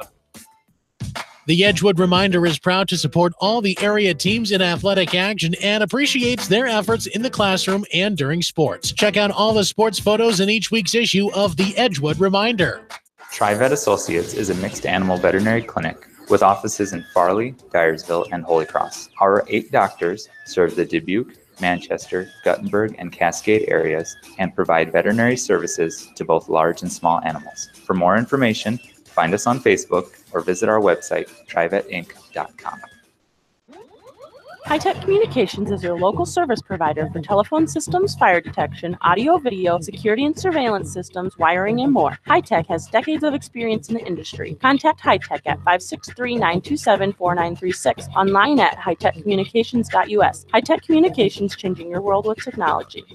The Edgewood Reminder is proud to support all the area teams in athletic action and appreciates their efforts in the classroom and during sports. Check out all the sports photos in each week's issue of the Edgewood Reminder. TriVet Associates is a mixed animal veterinary clinic with offices in Farley, Dyersville, and Holy Cross. Our 8 doctors serve the Dubuque, Manchester, Guttenberg, and Cascade areas and provide veterinary services to both large and small animals. For more information, find us on Facebook or visit our website, trivetinc.com. High-Tech Communications is your local service provider for telephone systems, fire detection, audio, video, security and surveillance systems, wiring, and more. High-Tech has decades of experience in the industry. Contact High-Tech at 563-927-4936, online at hightechcommunications.us. High-Tech Communications, changing your world with technology.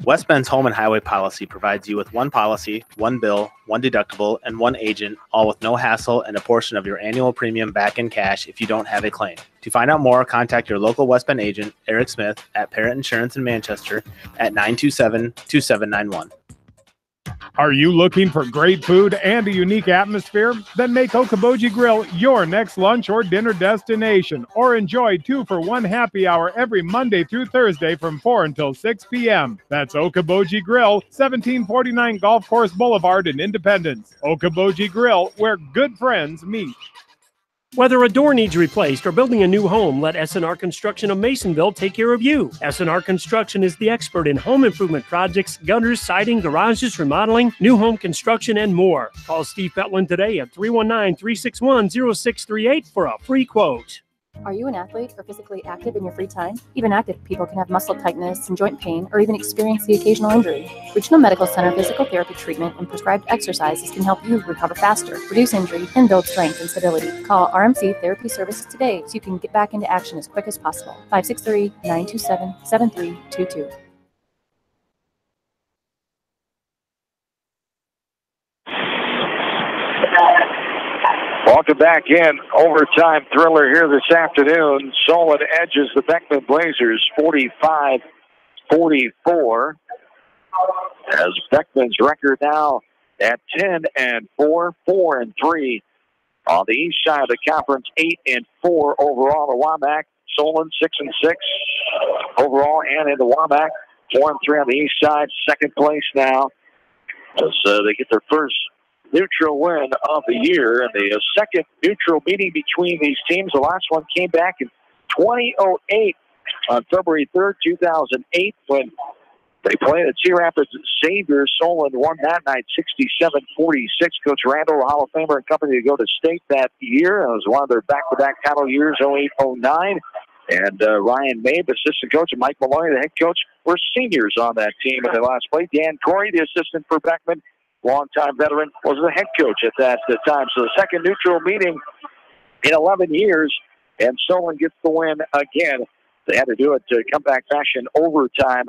West Bend's home and highway policy provides you with one policy, one bill, one deductible, and one agent, all with no hassle and a portion of your annual premium back in cash if you don't have a claim. To find out more, contact your local West Bend agent, Eric Smith, at Parrott Insurance in Manchester at 927-2791. Are you looking for great food and a unique atmosphere? Then make Okoboji Grill your next lunch or dinner destination, or enjoy 2-for-1 happy hour every Monday through Thursday from 4 until 6 p.m. That's Okoboji Grill, 1749 Golf Course Boulevard in Independence. Okoboji Grill, where good friends meet. Whether a door needs replaced or building a new home, let SNR Construction of Masonville take care of you. SNR Construction is the expert in home improvement projects, gutters, siding, garages, remodeling, new home construction, and more. Call Steve Fetlin today at 319-361-0638 for a free quote. Are you an athlete or physically active in your free time? Even active people can have muscle tightness and joint pain or even experience the occasional injury. Regional Medical Center physical therapy treatment and prescribed exercises can help you recover faster, reduce injury, and build strength and stability. Call RMC Therapy Services today so you can get back into action as quick as possible. 563-927-7322. Welcome back in. Overtime thriller here this afternoon. Solon edges the Beckman Blazers 45-44. As Beckman's record now at 10-4, 4-3 on the east side of the conference, 8-4 overall. The WAMAC, Solon 6-6 overall, and in the WAMAC, 4-3 on the east side. Second place now as they get their first neutral win of the year, and the second neutral meeting between these teams. The last one came back in 2008 on February 3rd, 2008, when they played at Cedar Rapids Xavier. Solon won that night 67-46. Coach Randall, Hall of Famer and company, to go to state that year. It was one of their back-to-back title years, 08-09. And Ryan Mabe, assistant coach, and Mike Maloney, the head coach, were seniors on that team in the last play. Dan Corey, the assistant for Beckman, longtime veteran, was the head coach at that time. So the second neutral meeting in 11 years, and Solon gets the win again. They had to do it to comeback fashion, overtime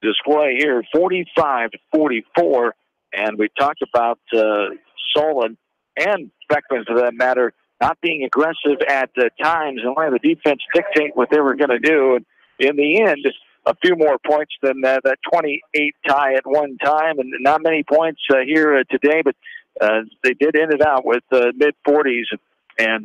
display here, 45-44. And we talked about Solon and Beckman, for that matter, not being aggressive at times and letting the defense dictate what they were going to do. And in the end, a few more points than that 28 tie at one time, and not many points here today, but they did end it out with mid-40s And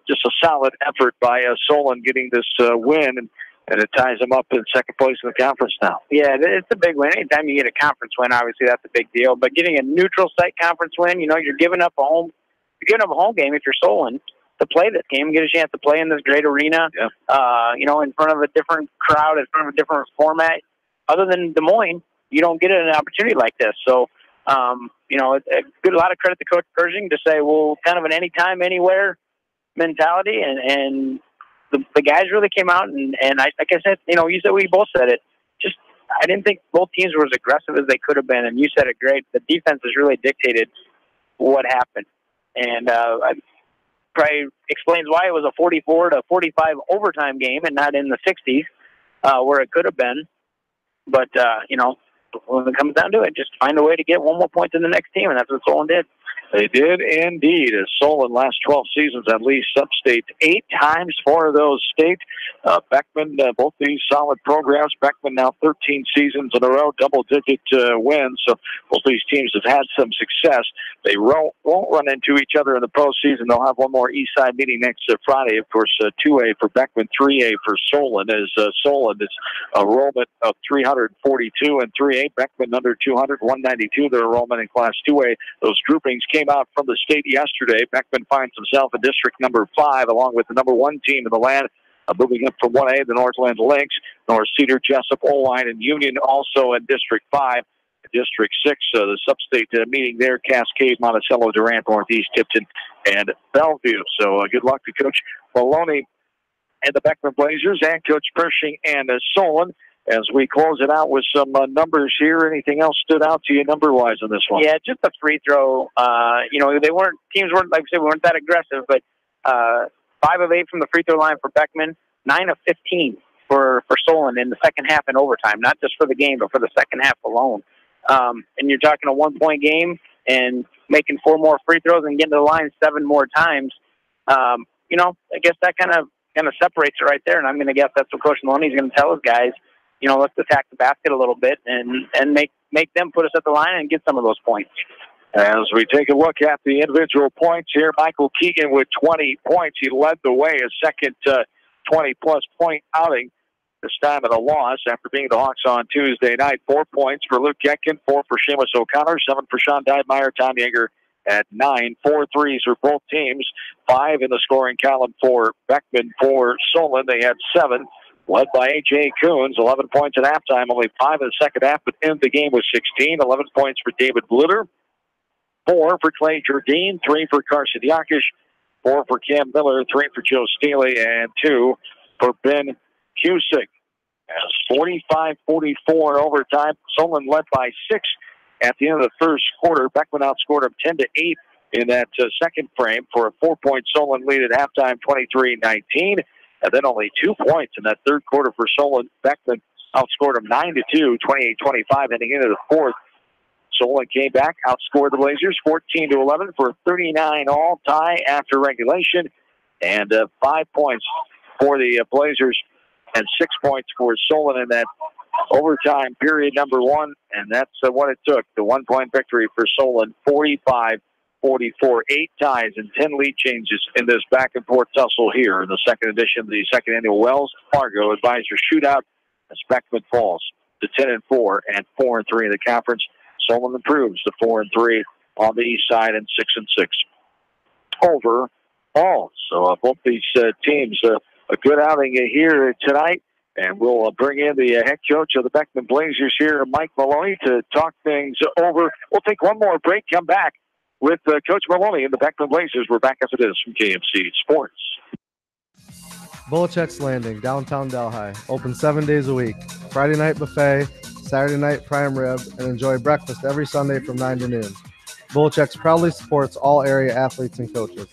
just a solid effort by Solon getting this win, and it ties them up in second place in the conference now. Yeah, it's a big win. Anytime you get a conference win, obviously that's a big deal. But getting a neutral site conference win, you're giving up a home game if you're Solon to play this game, get a chance to play in this great arena, in front of a different crowd, in front of a different format. Other than Des Moines, you don't get an opportunity like this. So, a lot of credit to Coach Pershing to say, well, kind of an anytime, anywhere mentality, and the guys really came out, and like I said, we both said it. Just, I didn't think both teams were as aggressive as they could have been, and you said it great. The defense has really dictated what happened, and probably explains why it was a 44-45 overtime game and not in the 60s where it could have been. But when it comes down to it, just find a way to get one more point to the next team, and that's what Solon did. They did indeed. As Solon last 12 seasons at least upstate 8 times for those state. Beckman, both these solid programs. Beckman now 13 seasons in a row, double-digit wins. So both these teams have had some success. They won't run into each other in the postseason. They'll have one more East Side meeting next Friday. Of course, 2A for Beckman, 3A for Solon. As Solon is enrollment of 342 in 3A. Beckman under 200, 192. Their enrollment in Class 2A. Those groupings came out from the state yesterday. Beckman finds himself in district number 5, along with the number 1 team in the land, moving up from 1A, the Northland Lynx, North Cedar, Jessup, Oline, and Union also in district 5. District 6, the sub-state meeting there, Cascade, Monticello, Durant, Northeast, Tipton, and Bellevue. So good luck to Coach Maloney and the Beckman Blazers and Coach Pershing and Solon. As we close it out with some numbers here, anything else stood out to you number-wise on this one? Yeah, just a free throw. Teams weren't, like I said, we weren't that aggressive, but 5 of 8 from the free throw line for Beckman, 9 of 15 for Solon in the second half and overtime, not just for the game, but for the second half alone. And you're talking a 1-point game and making 4 more free throws and getting to the line 7 more times. I guess that kind of separates it right there, and I'm going to guess that's what Coach Maloney's going to tell his guys. Let's attack the basket a little bit and make them put us at the line and get some of those points. As we take a look at the individual points here, Michael Keegan with 20 points. He led the way, his second 20-plus point outing, this time at a loss after being the Hawks on Tuesday night. 4 points for Luke Getkin, 4 for Seamus O'Connor, 7 for Sean Diedmeyer, Tom Yeager at 9. 4 threes for both teams, 5 in the scoring column for Beckman. For Solon, they had 7. Led by A.J. Coons, 11 points at halftime, only 5 in the second half, but ended the game with 16. 11 points for David Bluter, 4 for Clay Jardine, 3 for Carson Yakish, 4 for Cam Miller, 3 for Joe Steele, and 2 for Ben Cusick. As 45-44 in overtime, Solon led by 6 at the end of the first quarter. Beckman outscored them 10-8 in that second frame for a 4-point Solon lead at halftime, 23-19. And then only 2 points in that third quarter for Solon. Beckman outscored them 9-2, 28-25 heading into the fourth. Solon came back, outscored the Blazers 14-11 for a 39-all tie after regulation. And 5 points for the Blazers and 6 points for Solon in that overtime period number 1. And that's what it took. The 1-point victory for Solon, 45-44, 8 ties and 10 lead changes in this back-and-forth tussle here in the second edition of the second annual Wells Fargo Advisor Shootout as Beckman falls to 10-4 and 4-3 in the conference. Solon improves to 4-3 on the east side and 6-6 overall. So both these teams, a good outing here tonight. And we'll bring in the head coach of the Beckman Blazers here, Mike Maloney, to talk things over. We'll take one more break, come back with Coach Maloney and the Beckman Blazers. We're back after this from KMC Sports. Bolichek's Landing, downtown Delhi. Open 7 days a week. Friday night buffet, Saturday night prime rib, and enjoy breakfast every Sunday from 9 to noon. Bolichek's proudly supports all area athletes and coaches.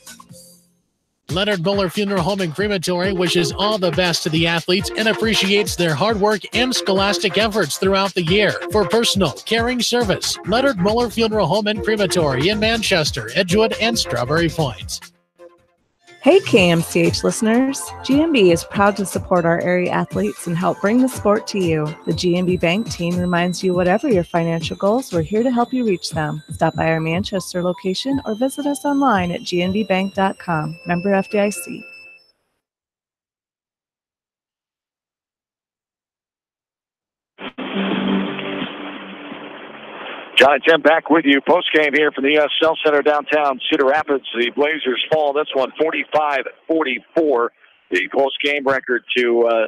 Leonard Muller Funeral Home and Crematory wishes all the best to the athletes and appreciates their hard work and scholastic efforts throughout the year. For personal, caring service, Leonard Muller Funeral Home and Crematory in Manchester, Edgewood, and Strawberry Point. Hey KMCH listeners, GMB is proud to support our area athletes and help bring the sport to you. The GMB Bank team reminds you whatever your financial goals, we're here to help you reach them. Stop by our Manchester location or visit us online at gnbbank.com. Member FDIC. John and Tim back with you. Post-game here from the U.S. Cell Center downtown Cedar Rapids. The Blazers fall this one 45-44. The post-game record to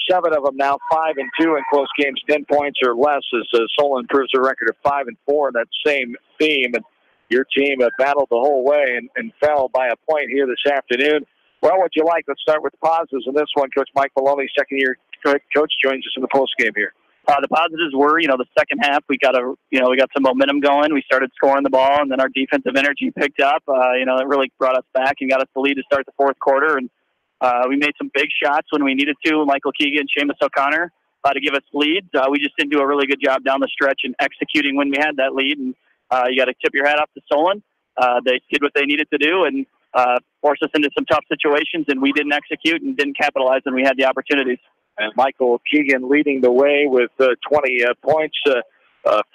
7 of them now, 5-2 in close games, 10 points or less, as Solon improves their record of 5-4 in that same theme. And your team battled the whole way and fell by a point here this afternoon. Well, what you like? Let's start with the positives in this one. Coach Mike Maloney, second-year coach, joins us in the post-game here. The positives were, the second half we got some momentum going. We started scoring the ball, and then our defensive energy picked up. It really brought us back and got us the lead to start the fourth quarter. And we made some big shots when we needed to. Michael Keegan, Seamus O'Connor, to give us leads. We just didn't do a really good job down the stretch and executing when we had that lead. And you got to tip your hat off to Solon. They did what they needed to do and forced us into some tough situations, and we didn't execute and didn't capitalize when we had the opportunities. And Michael Keegan leading the way with 20 points.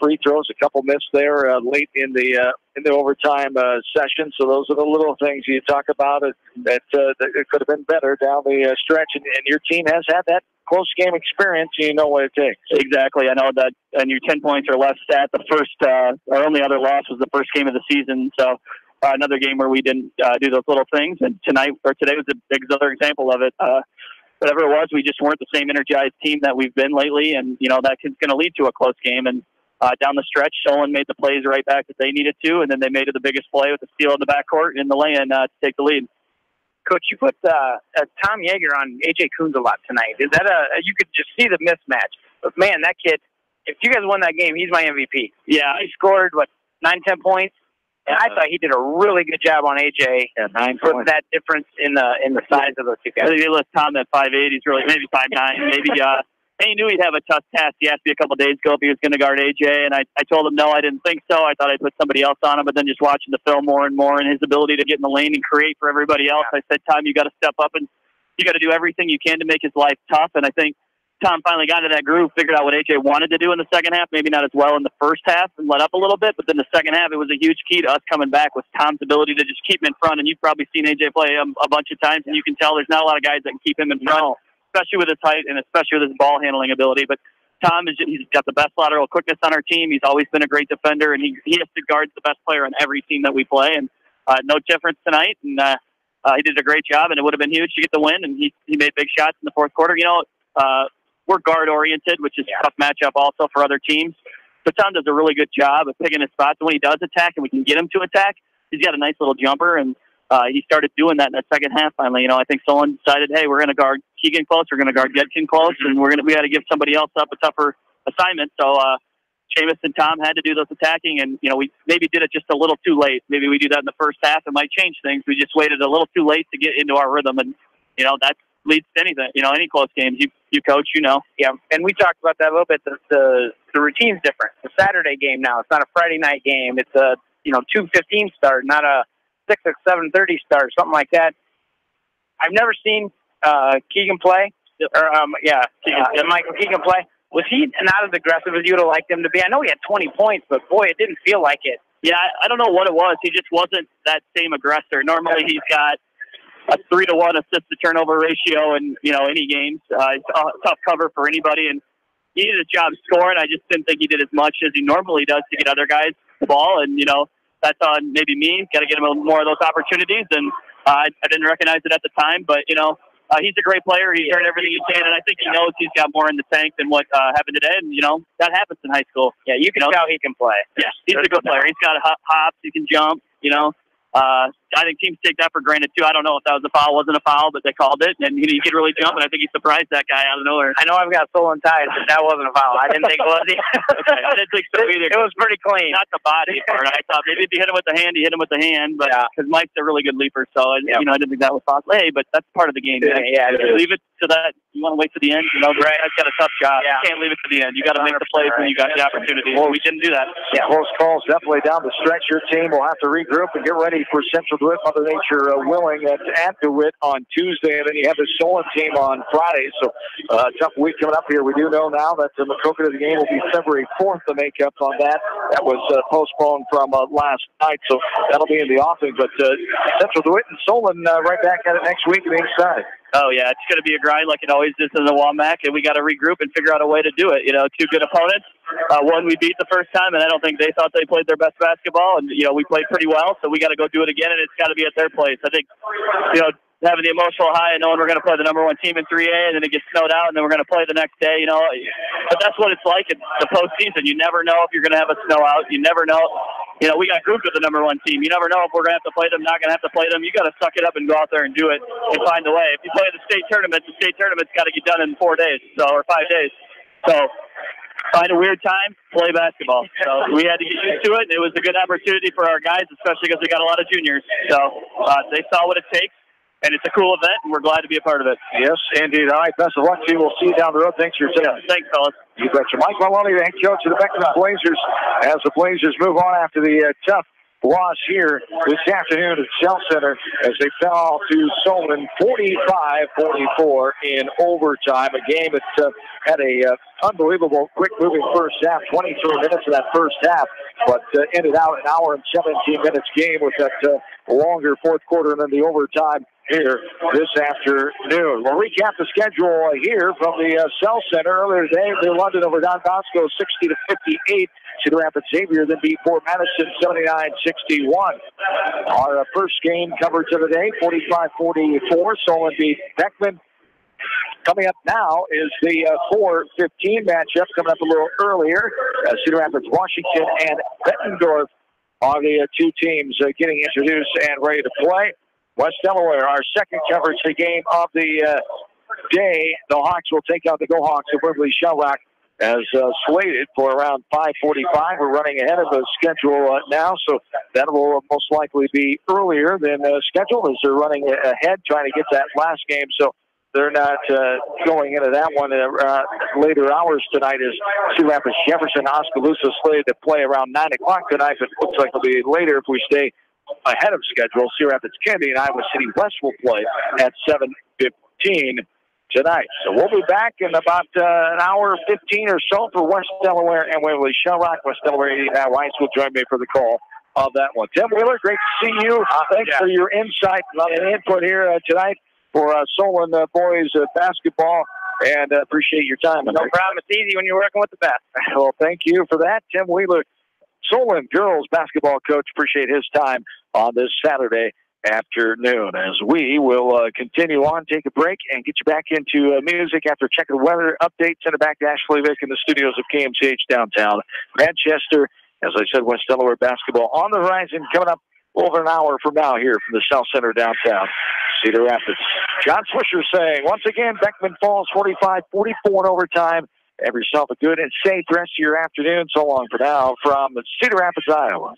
Free throws, a couple missed there late in the overtime session. So those are the little things you talk about that it could have been better down the stretch. And your team has had that close game experience. You know what it takes. Exactly. I know that. And your 10 points or less stat. The first, our only other loss was the first game of the season. So another game where we didn't do those little things. And today was another example of it. Whatever it was, we just weren't the same energized team that we've been lately, and that's going to lead to a close game. And down the stretch, Solon made the plays right back that they needed to, and then they made it the biggest play with the steal in the backcourt and the lay-in to take the lead. Coach, you put Tom Yeager on A.J. Coons a lot tonight. Is that you could just see the mismatch. But man, that kid, if you guys won that game, he's my MVP. Yeah, he scored 9-10 points. And I thought he did a really good job on AJ. Yeah, 9 putting points. that difference in the size of those two guys. I think they list Tom at 5'8". He's really maybe 5'9". Maybe and he knew he'd have a tough task. He asked me a couple days ago if he was going to guard AJ, and I told him no, I didn't think so. I thought I'd put somebody else on him, but then just watching the film more and more and his ability to get in the lane and create for everybody else, I said, Tom, you got to step up and you got to do everything you can to make his life tough. And I think Tom finally got into that groove, figured out what AJ wanted to do in the second half, maybe not as well in the first half and let up a little bit, but then the second half, it was a huge key to us coming back with Tom's ability to just keep him in front. And you've probably seen AJ play a bunch of times, and you can tell there's not a lot of guys that can keep him in front, especially with his height and especially with his ball handling ability. But Tom, he's got the best lateral quickness on our team. He's always been a great defender, and he has to guard the best player on every team that we play. And no difference tonight, and he did a great job, and it would have been huge to get the win, and he made big shots in the fourth quarter. We're guard-oriented, which is a tough matchup also for other teams. But Tom does a really good job of picking his spots. And when he does attack and we can get him to attack, he's got a nice little jumper. And he started doing that in the second half finally. I think Solon decided, hey, we're going to guard Keegan close. We're going to guard Gedkin close. And we got to give somebody else up a tougher assignment. So Seamus and Tom had to do those attacking. And, we maybe did it just a little too late. Maybe we do that in the first half. It might change things. We just waited a little too late to get into our rhythm. And, that leads to anything, any close games. You coach, Yeah, and we talked about that a little bit. The routine's different. It's a Saturday game now. It's not a Friday night game. It's a 2:15 start, not a 6 or 7:30 start, something like that. I've never seen Keegan play, or Michael Keegan play. Was he not as aggressive as you would have liked him to be? I know he had 20 points, but boy, it didn't feel like it. Yeah, I don't know what it was. He just wasn't that same aggressor. Normally, he's got a 3-to-1 assist-to-turnover ratio in any games. It's a tough cover for anybody, and he did his job scoring. I just didn't think he did as much as he normally does to get other guys the ball, and that's on maybe me. Got to get him more of those opportunities, and I didn't recognize it at the time, but he's a great player. He's earned everything he can, and I think he knows he's got more in the tank than what happened today. And that happens in high school. Yeah, you can tell he can play. Yeah, he's a good player. He's got hops. He can jump. I think teams take that for granted too. I don't know if that was a foul, wasn't a foul, but they called it, and he could really jump. And I think he surprised that guy out of nowhere. I know I've got Solon ties, but that wasn't a foul. I didn't think it was. Okay, I didn't think so either. It was pretty clean. Not the body part. I thought maybe if you hit him with the hand, you hit him with the hand, but because Mike's a really good leaper, so I didn't think that was possible. Hey, but that's part of the game. Yeah, leave it to that. You want to wait to the end. You know, Greg, I've got a tough job. Yeah. You can't leave it to the end. You got to make the plays when you got the opportunity. Well, we didn't do that. Yeah, close calls definitely down the stretch. Your team will have to regroup and get ready for Central DeWitt, Mother Nature willing, at DeWitt on Tuesday, and then you have the Solon team on Friday. So tough week coming up here. We do know now that the Maquoketa of the game will be February 4th. The makeup on that was postponed from last night, so that'll be in the offing. But Central DeWitt and Solon right back at it next week on the inside. Oh, yeah, it's going to be a grind like it always is in the WAMAC, and we got to regroup and figure out a way to do it. You know, two good opponents. One we beat the first time, and I don't think they thought they played their best basketball, and, you know, we played pretty well, so we got to go do it again, and it's got to be at their place. I think, you know, having the emotional high and knowing we're going to play the #1 team in 3A, and then it gets snowed out, and then we're going to play the next day, you know. But that's what it's like in the postseason. You never know if you're going to have a snow out. You never know. You know, we got grouped with the #1 team. You never know if we're going to have to play them, not going to have to play them. You got to suck it up and go out there and do it and find a way. If you play the state tournament's got to get done in 4 days, or 5 days. So find a weird time, play basketball. So we had to get used to it, and it was a good opportunity for our guys, especially because we got a lot of juniors. So they saw what it takes. And it's a cool event, and we're glad to be a part of it. Yes, indeed. All right, best of luck to you. We'll see you down the road. Thanks for your time. Yeah, thanks, fellas. You betcha. Mike Maloney, the head coach of the Beckman Blazers, as the Blazers move on after the tough loss here this afternoon at Shell Center as they fell to Solon 45-44 in overtime. A game that had a unbelievable quick-moving first half, 23 minutes of that first half, but ended out an hour and 17 minutes game with that longer fourth quarter and then the overtime here this afternoon. We'll recap the schedule here from the Cell Center. Earlier today, New London over Don Bosco 60-58. Cedar Rapids Xavier then beat Fort Madison 79-61. Our first game coverage of the day, 45-44. Solon beat Beckman. Coming up now is the 4-15 matchup coming up a little earlier. Cedar Rapids, Washington, and Bettendorf are the two teams getting introduced and ready to play. West Delaware, our second coverage game of the day. The Hawks will take out the Go Hawks of Wimbley Shellrock as slated for around 5:45. We're running ahead of the schedule now, so that will most likely be earlier than scheduled as they're running ahead trying to get that last game. So they're not going into that one later hours tonight as Cedar Rapids Jefferson Oskaloosa slated to play around 9 o'clock tonight, but looks like it'll be later if we stay ahead of schedule. Cedar Rapids Kennedy and Iowa City West will play at 7:15 tonight. So we'll be back in about an hour 15 or so for West Delaware and Waverly Shellrock. West Delaware 89 Rice will join me for the call of that one. Tim Wheeler, great to see you. Thanks for your insight and input here tonight for Solon boys basketball, and appreciate your time. No problem. It's easy when you're working with the best. Well, thank you for that. Tim Wheeler, Solon girls basketball coach, appreciate his time on this Saturday afternoon as we will continue on, take a break, and get you back into music after checking the weather update. Send it back to Ashley Vick in the studios of KMCH downtown Manchester. As I said, West Delaware basketball on the horizon coming up over an hour from now here from the South Center downtown Cedar Rapids. John Swisher saying, once again, Beckman falls 45-44 in overtime. Have yourself a good and safe rest of your afternoon. So long for now from Cedar Rapids, Iowa.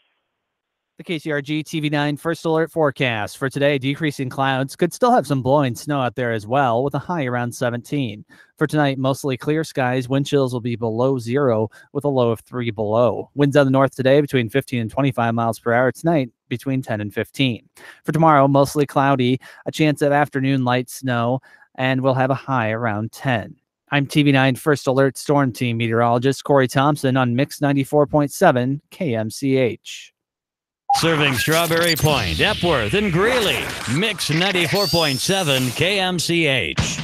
The KCRG TV9 First Alert forecast for today, decreasing clouds. Could still have some blowing snow out there as well, with a high around 17. For tonight, mostly clear skies. Wind chills will be below 0 with a low of 3 below. Winds out of the north today between 15 and 25 miles per hour. Tonight, between 10 and 15. For tomorrow, mostly cloudy, a chance of afternoon light snow, and we'll have a high around 10. I'm TV9 First Alert Storm Team meteorologist Corey Thompson on Mix 94.7 KMCH. Serving Strawberry Point, Epworth, and Greeley. Mix 94.7 KMCH.